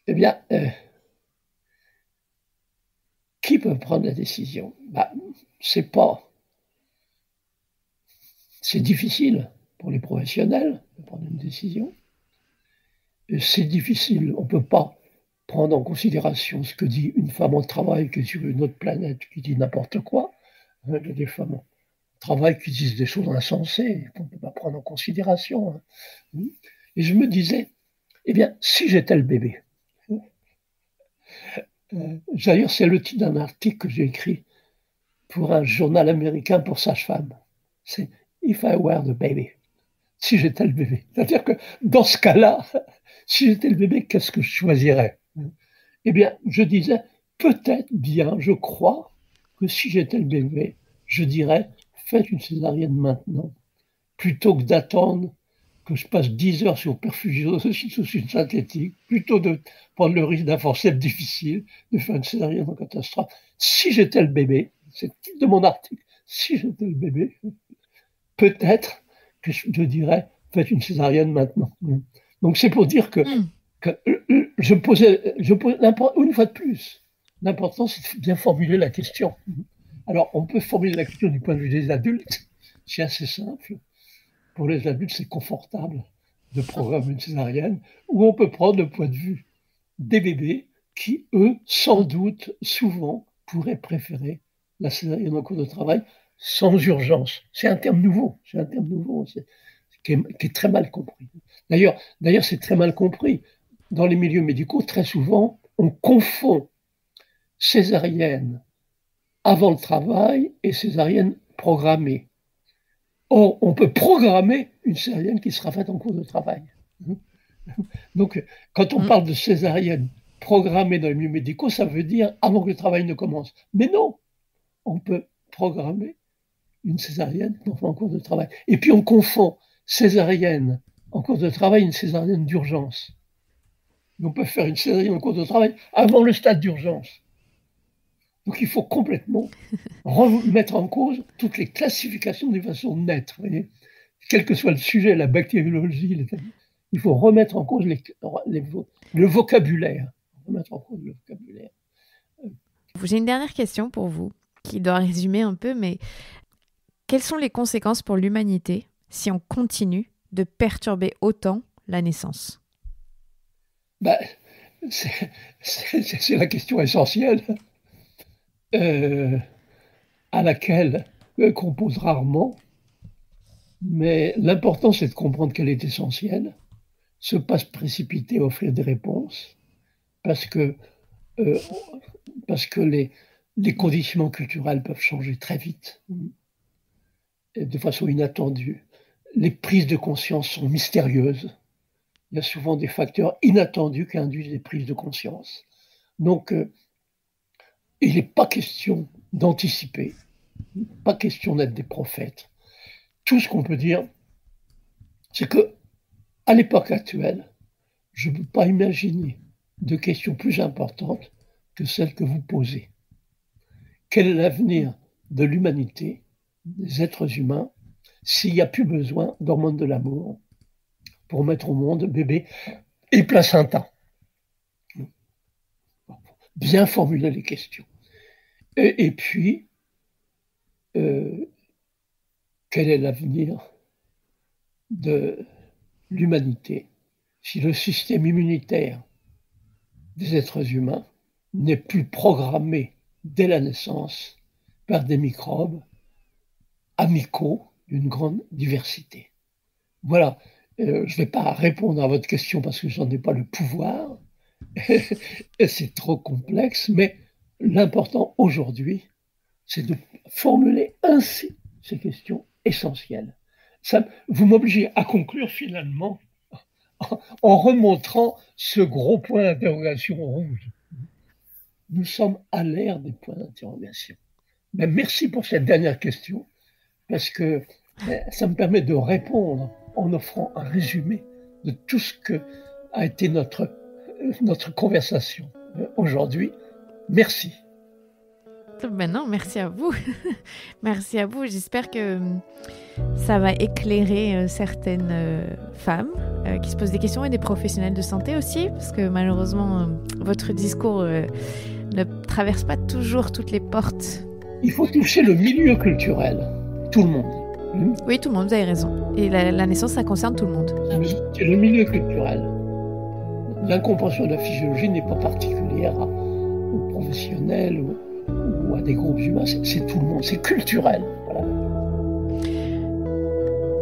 Eh bien, qui peut prendre la décision? C'est difficile pour les professionnels de prendre une décision. C'est difficile, on ne peut pas prendre en considération ce que dit une femme au travail qui est sur une autre planète, qui dit n'importe quoi. Il y a des femmes au travail qui disent des choses insensées qu'on ne peut pas prendre en considération. Et je me disais, eh bien, si j'étais le bébé, d'ailleurs, c'est le titre d'un article que j'ai écrit pour un journal américain pour sage-femme. C'est If I were the baby. Si j'étais le bébé. C'est-à-dire que dans ce cas-là, si j'étais le bébé, qu'est-ce que je choisirais? Eh bien, je disais, peut-être bien, je crois que si j'étais le bébé, je dirais, faites une césarienne maintenant, plutôt que d'attendre que je passe 10 heures sur perfusion d'ocytocine synthétique, plutôt de prendre le risque d'un forceps difficile, de faire une césarienne en catastrophe. Si j'étais le bébé, c'est le titre de mon article, si j'étais le bébé, peut-être que je dirais, faites une césarienne maintenant. Donc c'est pour dire que je posais une fois de plus, l'important c'est de bien formuler la question. Alors on peut formuler la question du point de vue des adultes, c'est assez simple. Pour les adultes, c'est confortable de programmer une césarienne, ou on peut prendre le point de vue des bébés qui, eux, sans doute, souvent, pourraient préférer la césarienne en cours de travail sans urgence. C'est un terme nouveau, qui est très mal compris. D'ailleurs, c'est très mal compris. Dans les milieux médicaux, très souvent, on confond césarienne avant le travail et césarienne programmée. Or, on peut programmer une césarienne qui sera faite en cours de travail. Donc, quand on parle de césarienne programmée dans les milieux médicaux, ça veut dire avant que le travail ne commence. Mais non, on peut programmer une césarienne en cours de travail. Et puis, on confond césarienne en cours de travail et une césarienne d'urgence. On peut faire une césarienne en cours de travail avant le stade d'urgence. Donc il faut complètement remettre en cause toutes les classifications des façons de naître. Voyez, quel que soit le sujet, la bactériologie, il faut remettre en cause le vocabulaire. Remettre en cause le vocabulaire. J'ai une dernière question pour vous, qui doit résumer un peu, mais quelles sont les conséquences pour l'humanité si on continue de perturber autant la naissance? C'est la question essentielle. À laquelle qu'on pose rarement, mais l'important c'est de comprendre qu'elle est essentielle, se pas se précipiter à offrir des réponses, parce que les conditionnements culturels peuvent changer très vite, et de façon inattendue. les prises de conscience sont mystérieuses. Il y a souvent des facteurs inattendus qui induisent des prises de conscience. Donc, il n'est pas question d'anticiper, pas question d'être des prophètes. Tout ce qu'on peut dire, c'est que à l'époque actuelle, je ne peux pas imaginer de questions plus importantes que celles que vous posez. Quel est l'avenir de l'humanité, des êtres humains, s'il n'y a plus besoin d'hormones de l'amour pour mettre au monde bébé et placenta? Bien formuler les questions. Et puis, quel est l'avenir de l'humanité si le système immunitaire des êtres humains n'est plus programmé dès la naissance par des microbes amicaux d'une grande diversité? Voilà, je ne vais pas répondre à votre question parce que je n'en ai pas le pouvoir, et c'est trop complexe, mais l'important aujourd'hui, c'est de formuler ainsi ces questions essentielles. Ça, vous m'obligez à conclure finalement en remontrant ce gros point d'interrogation rouge. Nous sommes à l'ère des points d'interrogation. Mais merci pour cette dernière question, parce que ça me permet de répondre en offrant un résumé de tout ce que a été notre conversation aujourd'hui. Merci. Non, merci à vous. Merci à vous. J'espère que ça va éclairer certaines femmes qui se posent des questions et des professionnels de santé aussi, parce que malheureusement, votre discours ne traverse pas toujours toutes les portes. Il faut toucher le milieu culturel, tout le monde. Oui, tout le monde, vous avez raison. Et la naissance, ça concerne tout le monde. C'est le milieu culturel. L'incompréhension de la physiologie n'est pas particulière aux professionnels ou à des groupes humains, c'est tout le monde, c'est culturel. Voilà.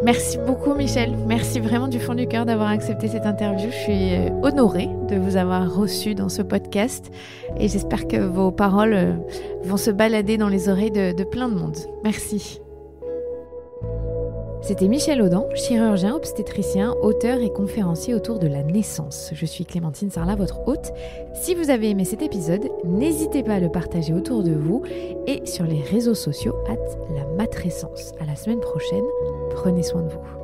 Merci beaucoup Michel, merci vraiment du fond du cœur d'avoir accepté cette interview. Je suis honorée de vous avoir reçu dans ce podcast et j'espère que vos paroles vont se balader dans les oreilles de plein de monde. Merci. C'était Michel Audin, chirurgien, obstétricien, auteur et conférencier autour de la naissance. Je suis Clémentine Sarlat, votre hôte. Si vous avez aimé cet épisode, n'hésitez pas à le partager autour de vous et sur les réseaux sociaux @lamatrescence. À la semaine prochaine, prenez soin de vous.